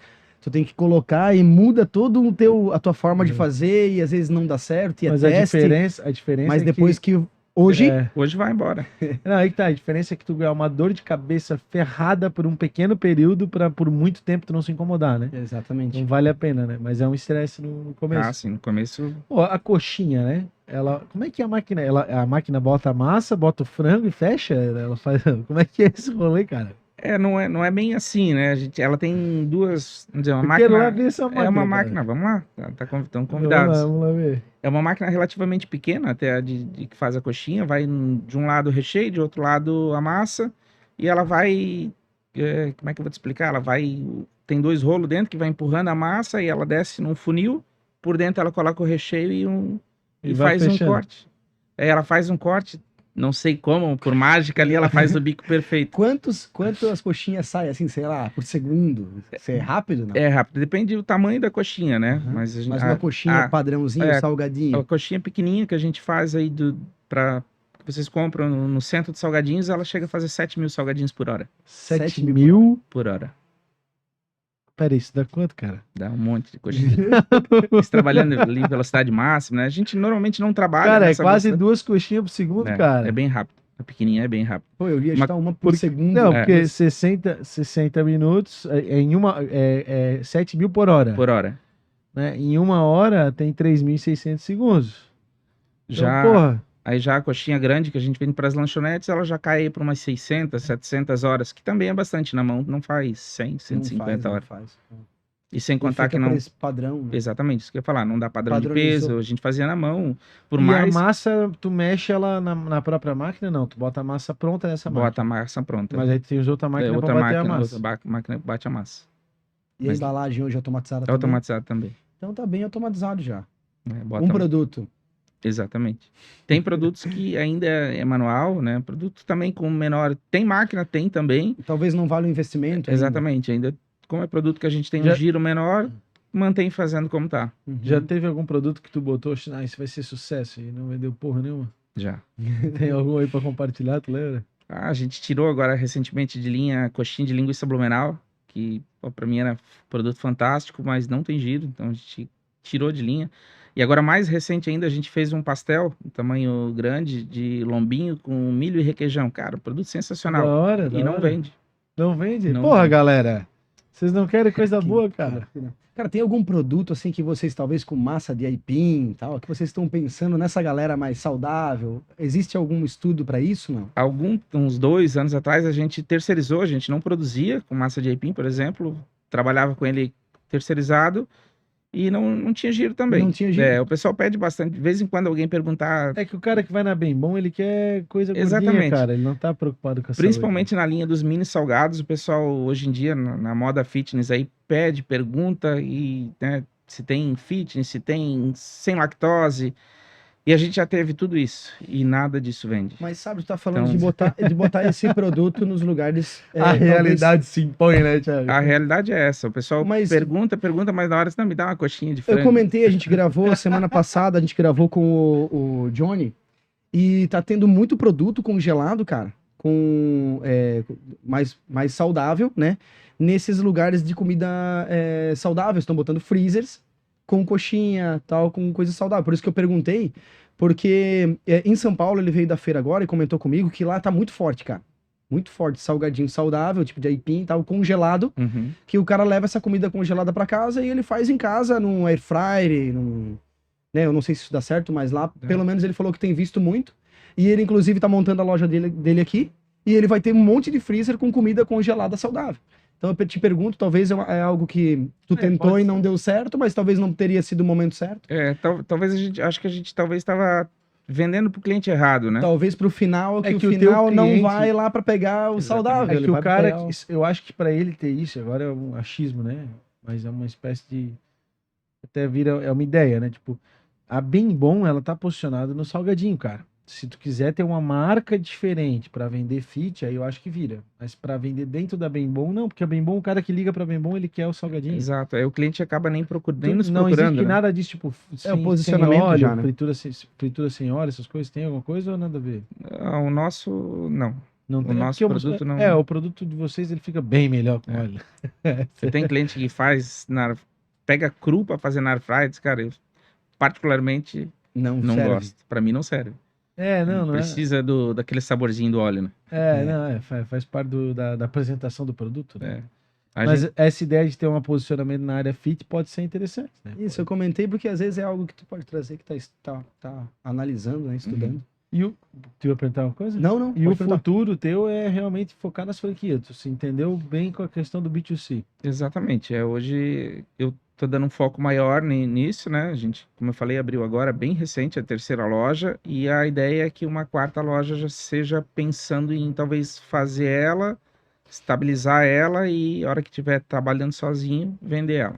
Tu tem que colocar e muda todo a tua forma de fazer e às vezes não dá certo e é Mas teste, a diferença mas é depois que que hoje Hoje vai embora. não, aí que tá, a diferença é que tu ganha uma dor de cabeça ferrada por um pequeno período para por muito tempo tu não se incomodar, né? Exatamente. Não vale a pena, né? Mas é um estresse no começo. Ah, sim, no começo. Pô, a coxinha, né? Ela, como é que a máquina, a máquina bota a massa, bota o frango e fecha? Ela faz, como é que é esse rolê, cara? Não é bem assim, né? Ela tem duas, vamos dizer, uma Eu quero lá máquina. ver essa máquina, É uma cara. máquina, vamos lá, estão Vamos convidados. lá ver. É uma máquina relativamente pequena, até a de que faz a coxinha. Vai de um lado o recheio, de outro lado a massa. E ela vai. Como é que eu vou te explicar? Ela vai. Tem 2 rolos dentro que vai empurrando a massa e ela desce num funil. Por dentro ela coloca o recheio E e vai faz um fechando. corte. Aí ela faz um corte, não sei como, por mágica ali, ela faz o bico perfeito. Quantas coxinhas saem assim, sei lá, por segundo? Isso é rápido, não? É rápido, depende do tamanho da coxinha, né? Aham. Mas, Mas uma coxinha padrãozinho, a salgadinho. coxinha pequenininha que a gente faz aí que vocês compram no centro de salgadinhos, ela chega a fazer 7.000 salgadinhos por hora. 7.000? Por hora. Pera aí, isso dá quanto, cara? Dá um monte de coxinha. Eles trabalhando ali em velocidade máxima, né? A gente normalmente não trabalha Cara, é nessa quase velocidade. 2 coxinhas por segundo, cara. É bem rápido. A pequenininha é bem rápido. Pô, eu ia Uma- chutar uma por segundo. Não, É. porque 60 minutos em uma é 7.000 por hora. Por hora. Né? Em 1 hora tem 3.600 segundos. Então, Já, porra, aí já a coxinha grande que a gente vende para as lanchonetes, ela já cai para umas 600, 700 horas, que também é bastante na mão. Não faz 100, 150 horas. Não faz. E sem E contar fica que não... por esse padrão, né? Exatamente, isso que eu ia falar. Não dá padrão de Padronizou. peso, a gente fazia na mão. Por e mais, a massa, tu mexe ela na própria máquina? Não, tu bota a massa pronta nessa bota a máquina. massa pronta. Mas aí tu tem os outra máquina outra pra bater máquina, a massa. outra máquina bate a massa. E a Mas- embalagem hoje automatizada É também? automatizado também. Então tá bem automatizado já. Né? Bota Um produto. Exatamente. Tem produtos que ainda é manual, né? Produto também com menor. Tem máquina, tem também. Talvez não valha o investimento ainda. Exatamente. Ainda, como é produto que a gente tem um Já- giro menor, mantém fazendo como tá. Uhum. Já teve algum produto que tu botou, ah, isso vai ser sucesso e não vendeu porra nenhuma? Já. Tem algum aí pra compartilhar, tu lembra? A gente tirou agora recentemente de linha coxinha de linguiça blumenau, que pô, pra mim era produto fantástico, mas não tem giro, então a gente tirou de linha. E agora, mais recente ainda, a gente fez um pastel, um tamanho grande, de lombinho com milho e requeijão. Cara, produto Da sensacional. hora, E da não hora. vende. Não vende? Não Porra, vende. galera. Vocês não querem coisa Que boa, cara? loucura. Cara, tem algum produto assim que vocês, talvez com massa de aipim e tal, que vocês estão pensando nessa galera mais saudável? Existe algum estudo para isso, não? Uns 2 anos atrás, a gente terceirizou, a gente não produzia com massa de aipim, por exemplo, trabalhava com ele terceirizado e não tinha giro também. Não tinha giro. O pessoal pede bastante, de vez em quando alguém perguntar, É que o cara que vai na Bem Bom, ele quer coisa gordinha, Exatamente. cara. Ele não tá preocupado com a principalmente na linha dos mini salgados, o pessoal hoje em dia, na moda fitness aí, pede, pergunta e, né, se tem fitness, se tem sem lactose, e a gente já teve tudo isso, e nada disso vende. Mas sabe, tu tá falando Então- de botar esse produto nos lugares. A talvez- realidade se impõe, né, Thiago? A realidade é essa, o pessoal Mas- pergunta, mas na hora você não me dá uma coxinha de Eu frango. comentei, a gente gravou semana passada, a gente gravou com o Johnny, e tá tendo muito produto congelado, cara, com mais saudável, né? Nesses lugares de comida saudável, estão botando freezers com coxinha, tal, com coisa saudável. Por isso que eu perguntei, porque em São Paulo ele veio da feira agora e comentou comigo que lá tá muito forte, cara. Muito forte, salgadinho saudável, tipo de aipim e tal, congelado, Uhum. que o cara leva essa comida congelada pra casa e ele faz em casa, num air fryer, né, eu não sei se isso dá certo, mas lá, pelo menos ele falou que tem visto muito. E ele, inclusive, tá montando a loja dele aqui. E ele vai ter um monte de freezer com comida congelada saudável. Então eu te pergunto, talvez é algo que tu tentou pode e não ser. deu certo, mas talvez não teria sido o momento certo. Talvez acho que a gente talvez estava vendendo pro cliente errado, né? Talvez pro final, É que que o o teu final não cliente- vai lá pra pegar o Exatamente. saudável. É ele que o vai cara, pegar eu acho que pra ele ter isso, agora é um achismo, né? Mas é uma espécie de. Até vira. É uma ideia, né? Tipo, a Bem Bom, ela tá posicionada no salgadinho, cara. Se tu quiser ter uma marca diferente pra vender fit, aí eu acho que vira. Mas pra vender dentro da Bem Bom, não, porque a Bem Bom, o cara que liga pra Bem Bom, ele quer o salgadinho. Exato. Aí o cliente acaba nem nos Não procurando, existe né? nada disso, tipo, sem posicionamento óleo, já, né? fritura sem óleo, essas coisas. Tem alguma coisa ou nada a ver? O nosso, não. Não O tem. nosso porque produto não- É, o produto de vocês, ele fica bem melhor com óleo. Você tem cliente que pega cru pra fazer na air fryer, diz, cara, eu particularmente não não serve. gosto. Pra mim não serve. É, não é. Precisa daquele saborzinho do óleo, né? Faz parte da apresentação do produto, né? A Mas gente- essa ideia de ter um posicionamento na área fit pode ser interessante, né? Isso, eu comentei porque às vezes é algo que tu pode trazer que tá analisando, né, estudando. E tu ia perguntar uma coisa? Não, E o pode perguntar. futuro teu é realmente focar nas franquias. Tu se entendeu bem com a questão do B2C. Exatamente. Hoje eu tô dando um foco maior nisso, né? A gente, como eu falei, abriu agora, bem recente, a terceira loja. E a ideia é que uma quarta loja já seja pensando em talvez fazer ela, estabilizar ela e, a hora que estiver trabalhando sozinho, vender ela.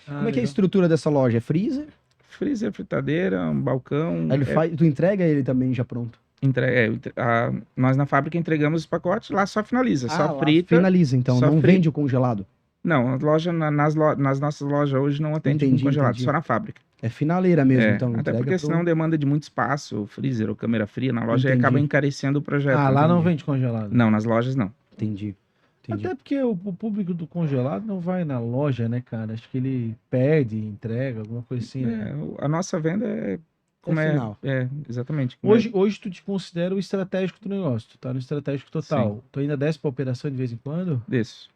Como é que é a estrutura dessa loja? É freezer? Freezer, fritadeira, um balcão. Aí tu entrega ele também já pronto. Nós na fábrica entregamos os pacotes, lá só finaliza, só lá frita. finaliza, então, só não frita. vende o congelado. Não, a loja, nas nossas lojas hoje não atende Entendi, com congelado, entendi. só na fábrica. É finaleira mesmo, então. Até entrega porque senão demanda de muito espaço, o freezer ou câmera fria na loja e Entendi. acaba encarecendo o projeto. lá não Entendi. vende congelado. Não, nas lojas não. Entendi. Até porque o público do congelado não vai na loja, né, cara? Acho que ele pede, entrega, alguma coisa assim, né? A nossa venda é como final. exatamente. como Hoje tu te considera o estratégico do negócio, tu tá no estratégico total. Sim. Tu ainda desce pra operação de vez em quando? Isso.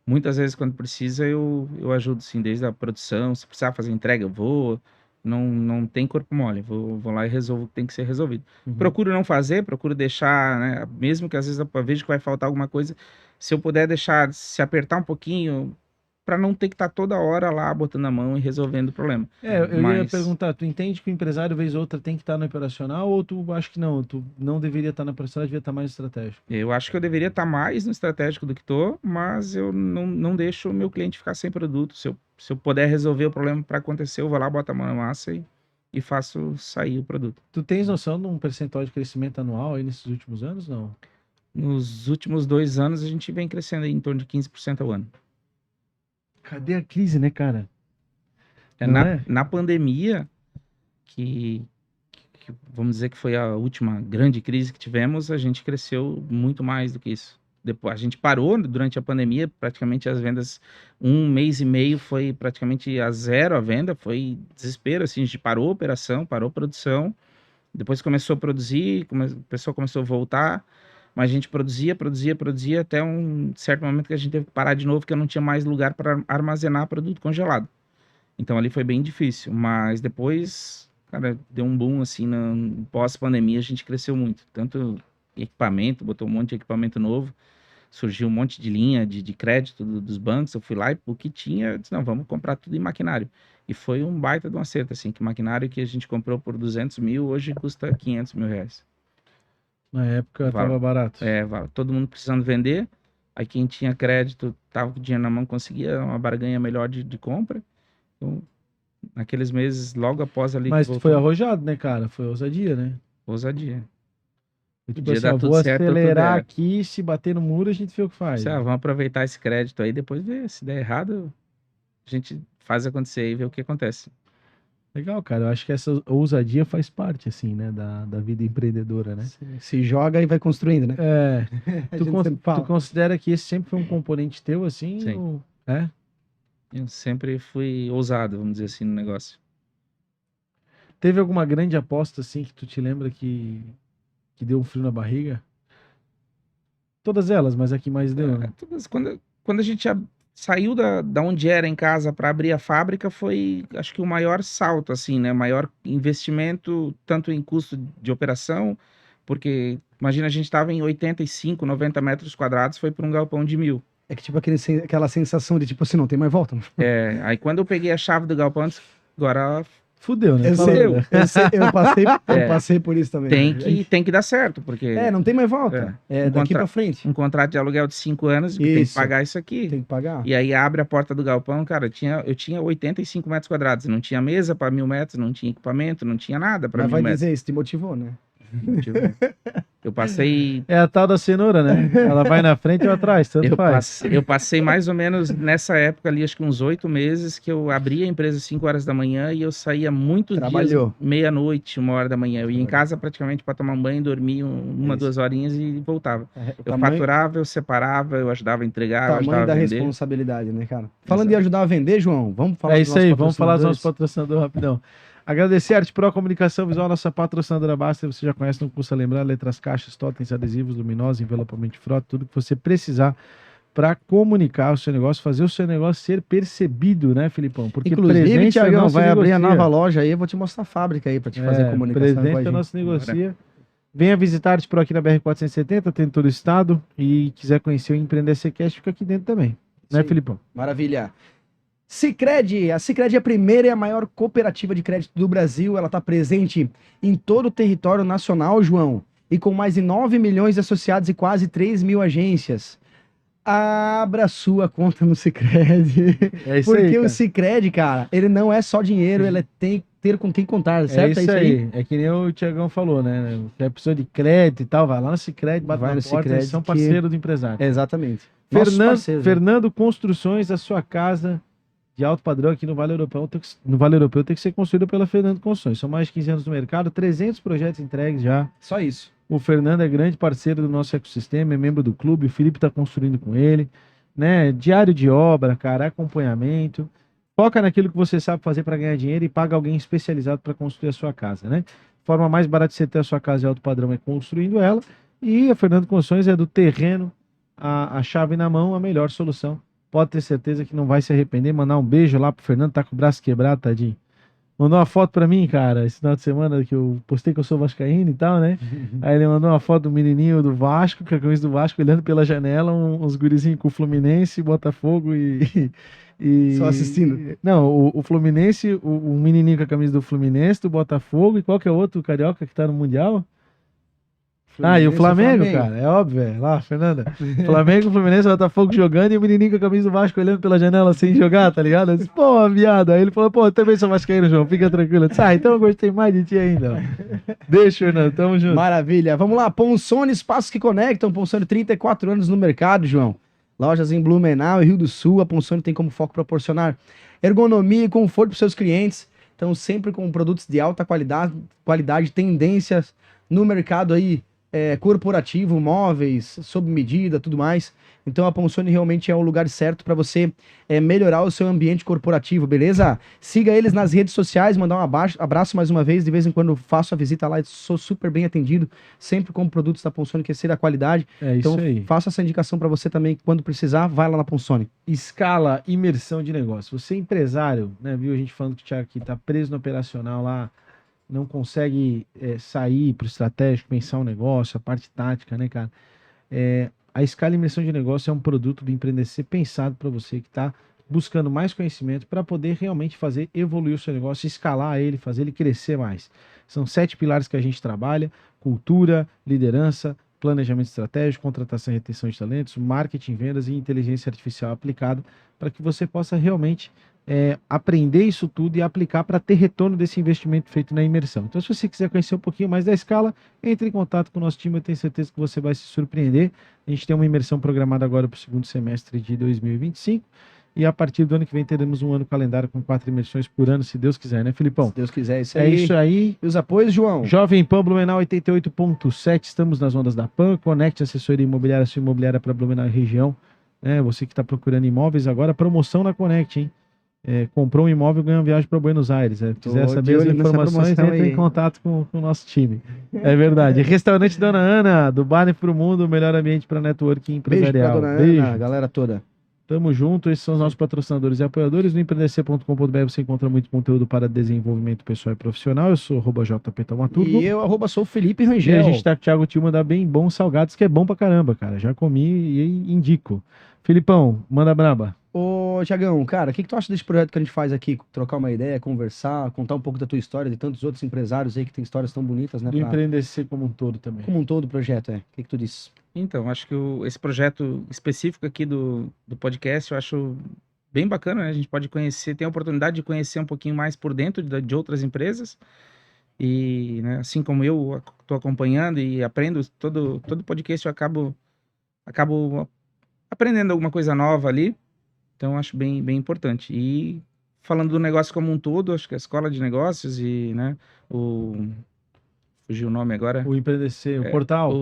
Muitas vezes, quando precisa, eu ajudo, sim, desde a produção. Se precisar fazer entrega, eu vou. Não tem corpo mole. Vou lá e resolvo o que tem que ser resolvido. Uhum. Procuro não fazer, procuro deixar, né? Mesmo que às vezes eu vejo que vai faltar alguma coisa, se eu puder deixar se apertar um pouquinho, para não ter que estar toda hora lá botando a mão e resolvendo o problema. Eu ia Mas- perguntar, tu entende que o empresário, vez ou outra, tem que estar no operacional ou tu acha que não? Tu não deveria estar no operacional, devia estar mais estratégico? Eu acho que eu deveria estar mais no estratégico do que estou, mas eu não deixo o meu cliente ficar sem produto. Se eu puder resolver o problema para acontecer, eu vou lá, boto a mão na massa e faço sair o produto. Tu tens noção de um percentual de crescimento anual aí nesses últimos anos, não? Nos últimos 2 anos, a gente vem crescendo aí em torno de 15% ao ano. Cadê a crise, né, cara? Não Na, é? na pandemia, que vamos dizer que foi a última grande crise que tivemos, a gente cresceu muito mais do que isso. Depois, a gente parou durante a pandemia, praticamente as vendas, 1 mês e meio foi praticamente a zero a venda, foi desespero, assim, a gente parou a operação, parou a produção, depois começou a produzir, o pessoal começou a voltar, mas a gente produzia, até um certo momento que a gente teve que parar de novo, porque eu não tinha mais lugar para armazenar produto congelado. Então ali foi bem difícil, mas depois, cara, deu um boom assim, pós-pandemia a gente cresceu muito, tanto equipamento, botou um monte de equipamento novo, surgiu um monte de linha de crédito dos bancos, eu fui lá e o que tinha, eu disse, não, vamos comprar tudo em maquinário. E foi um baita de um acerto, assim, que o maquinário que a gente comprou por 200 mil, hoje custa 500 mil reais. Na época Vale. tava barato. Vale. Todo mundo precisando vender, aí quem tinha crédito, tava com dinheiro na mão, conseguia uma barganha melhor de compra. Então, naqueles meses, logo após ali Mas que tu foi voltou, arrojado, né, cara? Foi ousadia, né? ousadia. Tipo Podia assim, dar ó, tudo vou certo, tudo acelerar errado. aqui, se bater no muro, a gente vê o que faz. Vamos aproveitar esse crédito aí, depois ver se der errado, a gente faz acontecer e vê o que acontece. Legal, cara. Eu acho que essa ousadia faz parte, assim, né, da vida empreendedora, né? Se joga e vai construindo, né? É. A Tu, gente sempre tu fala. considera que esse sempre foi um componente teu, assim? Sim. Ou... É? Eu sempre fui ousado, vamos dizer assim, no negócio. Teve alguma grande aposta, assim, que tu te lembra que deu um frio na barriga? Todas elas, mas a que mais deu, né? Quando a gente saiu da onde era em casa para abrir a fábrica, foi, acho que o maior salto, assim, né? Maior investimento, tanto em custo de operação, porque, imagina, a gente estava em 85, 90 metros quadrados, foi para um galpão de 1.000. É que tipo aquela sensação de tipo assim, não tem mais volta. Aí quando eu peguei a chave do galpão, eu disse, agora Fudeu, né? Eu Fala, sei, né? eu passei por isso também. tem que dar certo, porque Não tem mais volta. É daqui pra frente. um contrato de aluguel de 5 anos, tem que Isso. pagar isso aqui. Tem que pagar. E aí abre a porta do galpão, cara, eu tinha 85 metros quadrados, não tinha mesa para 1.000 metros, não tinha equipamento, não tinha nada para Mas 1.000 vai metros. dizer, isso te motivou, né? Eu passei, É a tal da cenoura, né? Ela vai na frente ou atrás, tanto faz. eu passei mais ou menos nessa época ali, acho que uns 8 meses, que eu abria a empresa às 5 horas da manhã e eu saía muitos Trabalhou. dias, meia-noite, 1 hora da manhã. Eu ia em casa praticamente para tomar um banho, dormir uma, Isso. 2 horinhas e voltava. O Eu faturava, eu separava, eu ajudava a entregar, eu tamanho ajudava da a vender. responsabilidade, né, cara? Falando de ajudar a vender, João, vamos falar É dos isso aí, nossos vamos falar dos nossos patrocinadores? patrocinadores rapidão. Agradecer a Arte Pro Comunicação Visual, nossa patrocinadora Basta. Você já conhece, não custa lembrar. Letras, caixas, totens, adesivos, luminosos, envelopamento frota, tudo que você precisar para comunicar o seu negócio, fazer o seu negócio ser percebido, né, Filipão? Porque Inclusive, presente Thiagão, não se vai abrir a negocia. nova loja aí, eu vou te mostrar a fábrica aí pra te fazer comunicação com a Presente gente. não se negocia. Venha visitar a Arte Pro aqui na BR-470, tem em todo o estado. E quiser conhecer o Empreender Cash, fica aqui dentro também. Né, Sim. Filipão? Maravilha. Sicredi, a Sicredi é a primeira e a maior cooperativa de crédito do Brasil. Ela está presente em todo o território nacional, João, e com mais de 9 milhões de associados e quase 3 mil agências. Abra sua conta no Sicredi. É isso Porque aí, o cara. Sicredi, cara, ele não é só dinheiro, ele tem que ter com quem contar, certo? É isso aí. É que nem o Thiagão falou, né? Se é pessoa de crédito e tal, vai lá no Sicredi, bate Vai na no porta, Sicredi eles são que- parceiros do empresário. Exatamente. Nossos parceiros, né? Fernando Construções, a sua casa de alto padrão aqui no Vale Europeu, tem que ser construída pela Fernando Construções. São mais de 15 anos no mercado, 300 projetos entregues já. Só isso. O Fernando é grande parceiro do nosso ecossistema, é membro do clube, o Felipe está construindo com ele, né? Diário de obra, cara, acompanhamento. Foca naquilo que você sabe fazer para ganhar dinheiro e paga alguém especializado para construir a sua casa, né? Forma mais barata de você ter a sua casa de alto padrão é construindo ela. E a Fernando Construções é do terreno, a chave na mão, a melhor solução. Pode ter certeza que não vai se arrepender. Mandar um beijo lá pro Fernando, tá com o braço quebrado, tadinho. Mandou uma foto pra mim, cara, esse final de semana que eu postei que eu sou vascaíno e tal, né? Aí ele mandou uma foto do menininho do Vasco, com a camisa do Vasco, olhando pela janela, uns gurizinhos com o Fluminense, Botafogo e... Só assistindo. Não, o Fluminense, o menininho com a camisa do Fluminense, do Botafogo, e qual que é o outro carioca que tá no Mundial? Ah, e o Flamengo, Flamengo. cara, é óbvio, lá, Fernanda. Flamengo, Fluminense, Botafogo jogando e o menininho com a camisa do Vasco olhando pela janela sem jogar, tá ligado? Eu disse, pô, viado. Aí ele falou, pô, eu também sou vascaíno, João, fica tranquilo. Eu disse, então eu gostei mais de ti ainda. Ó. Deixa, Fernando, tamo junto. Maravilha. Vamos lá, Ponsone, espaços que conectam. Ponsone, 34 anos no mercado, João. Lojas em Blumenau e Rio do Sul. A Ponsone tem como foco proporcionar ergonomia e conforto para seus clientes. Então, sempre com produtos de alta qualidade, tendências no mercado aí corporativo, móveis, sob medida, tudo mais. Então, a Ponsone realmente é o lugar certo para você melhorar o seu ambiente corporativo, beleza? Siga eles nas redes sociais, mandar um abraço mais uma vez. De vez em quando faço a visita lá e sou super bem atendido, sempre com produtos da Ponsone que é da qualidade. É isso Então, aí. faço essa indicação para você também, quando precisar, vai lá na Ponsone. Escala, imersão de negócio. Você é empresário, né? Viu a gente falando que o Thiago aqui tá preso no operacional lá, não consegue sair para o estratégico, pensar um negócio, a parte tática, né, cara? A Escala Imersão de Negócio é um produto do Empreender C pensado para você que está buscando mais conhecimento para poder realmente fazer evoluir o seu negócio, escalar ele, fazer ele crescer mais. São 7 pilares que a gente trabalha: cultura, liderança, planejamento estratégico, contratação e retenção de talentos, marketing, vendas e inteligência artificial aplicada, para que você possa realmente aprender isso tudo e aplicar para ter retorno desse investimento feito na imersão. Então, se você quiser conhecer um pouquinho mais da Escala, entre em contato com o nosso time, eu tenho certeza que você vai se surpreender. A gente tem uma imersão programada agora para o segundo semestre de 2025 e a partir do ano que vem teremos um ano calendário com 4 imersões por ano, se Deus quiser, né, Filipão? Se Deus quiser, isso É aí. isso aí. E os apoios, João? Jovem Pan Blumenau 88.7, estamos nas ondas da Pan. Conecte assessoria imobiliária, sua imobiliária para Blumenau e região. Você que está procurando imóveis agora, promoção na Conect, hein? Comprou um imóvel, ganha uma viagem para Buenos Aires. Quiser saber as informações, entre em contato com o nosso time. É verdade. Restaurante Dona Ana, do Bar para o Mundo, o melhor ambiente para networking empresarial. Beijo pra Dona Ana, galera toda. Tamo junto, esses são os nossos patrocinadores e apoiadores. No empreendec.com.br você encontra muito conteúdo para desenvolvimento pessoal e profissional. Eu sou @jptaumaturgo. E eu sou o Felipe E Rangel. a gente tá com o Thiago Tilma da Bem Bons Salgados, que é bom pra caramba, cara. Já comi e indico. Filipão, manda braba. Ô, Thiagão, cara, o que tu acha desse projeto que a gente faz aqui? Trocar uma ideia, conversar, contar um pouco da tua história, de tantos outros empresários aí que tem histórias tão bonitas, né? Do Empreender C como um todo também. Como um todo o projeto, O que tu diz? Então, acho que esse projeto específico aqui do podcast, eu acho bem bacana, né? A gente pode conhecer, tem a oportunidade de conhecer um pouquinho mais por dentro de outras empresas. E, né, assim como eu estou acompanhando e aprendo, todo podcast eu acabo aprendendo alguma coisa nova ali. Então, acho bem importante. E falando do negócio como um todo, acho que a escola de negócios e, né, fugiu o nome agora. O Empreender C, o portal.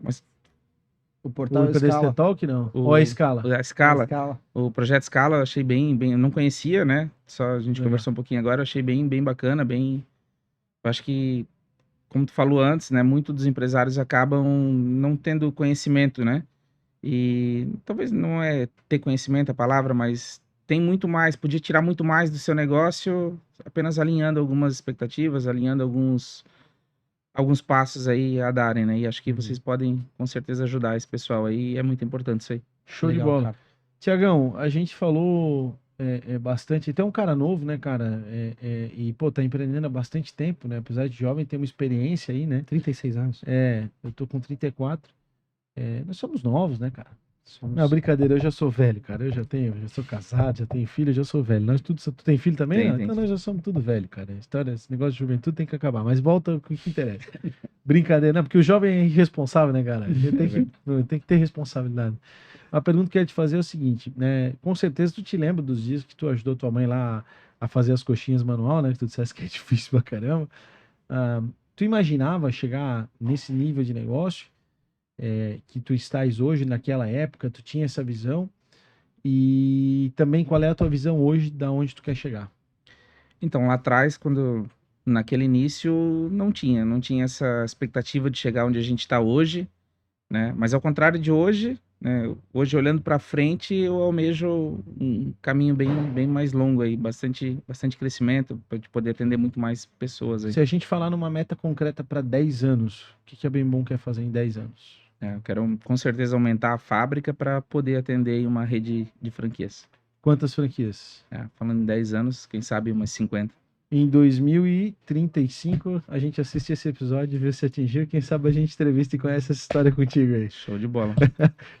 Mas O portal o Empreender Escala. C Talk, não? Ou a Escala? A Escala. O projeto Escala, eu achei bem, eu não conhecia, né? Só a gente conversou um pouquinho agora, eu achei bem bacana, eu acho que, como tu falou antes, né, muitos dos empresários acabam não tendo conhecimento, né? E talvez não é ter conhecimento a palavra, mas tem muito mais, podia tirar muito mais do seu negócio apenas alinhando algumas expectativas, alinhando alguns passos aí a darem, né? E acho que vocês podem, com certeza, ajudar esse pessoal aí, é muito importante isso aí. Show Legal, de bola. cara. Tiagão, a gente falou bastante, até um cara novo, né, cara? E, pô, tá empreendendo há bastante tempo, né? Apesar de jovem, tem uma experiência aí, né? 36 anos. Eu tô com 34. Nós somos novos, né, cara? Somos... Não, brincadeira, eu já sou velho, cara. Eu já sou casado, já tenho filho, eu já sou velho. Tu tem filho também? Tem, Não? tem. Então nós já somos tudo velho, cara. Esse negócio de juventude tem que acabar. Mas volta com o que interessa. Brincadeira, não, porque o jovem é irresponsável, né, cara? Tem que ter responsabilidade. A pergunta que eu ia te fazer é o seguinte, né? Com certeza tu te lembra dos dias que tu ajudou tua mãe lá a fazer as coxinhas manual, né? Que tu disseste que é difícil pra caramba. Tu imaginava chegar nesse nível de negócio que tu estás hoje, naquela época, tu tinha essa visão? E também qual é a tua visão hoje da onde tu quer chegar? Então, lá atrás, naquele início, não tinha essa expectativa de chegar onde a gente está hoje, né? Mas ao contrário de hoje, né? Hoje, olhando para frente, eu almejo um caminho bem mais longo aí, bastante crescimento, para poder atender muito mais pessoas aí. Se a gente falar numa meta concreta para 10 anos, o que a Bem Bom quer fazer em 10 anos? Eu quero, com certeza, aumentar a fábrica para poder atender uma rede de franquias. Quantas franquias? Falando em 10 anos, quem sabe umas 50. em 2035 a gente assiste esse episódio e vê se atingiu. Quem sabe a gente entrevista e conhece essa história contigo aí. Show de bola.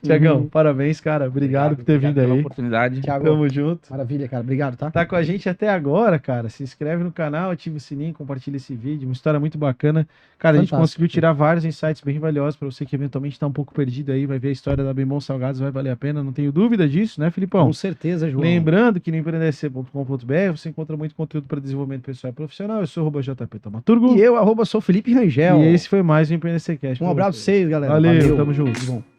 Tiagão, parabéns, cara. Obrigado por ter Obrigado vindo pela aí. oportunidade. Thiago, Tamo junto. maravilha, cara. Obrigado, tá? Tá com a gente até agora, cara. Se inscreve no canal, ativa o sininho, compartilha esse vídeo. Uma história muito bacana. Cara, a gente Fantástico. conseguiu tirar vários insights bem valiosos para você que eventualmente tá um pouco perdido aí. Vai ver a história da Bem Bom Salgados, vai valer a pena. Não tenho dúvida disso, né, Filipão? Com certeza, João. Lembrando que no empreendec.com.br você encontra muito conteúdo para desenvolvimento pessoal e profissional. Eu sou o JP Tamaturgo. E eu, @sou Felipe Rangel. E esse foi mais um Empreendecast. Um abraço pra vocês, galera. Valeu, tamo junto. Tudo bom.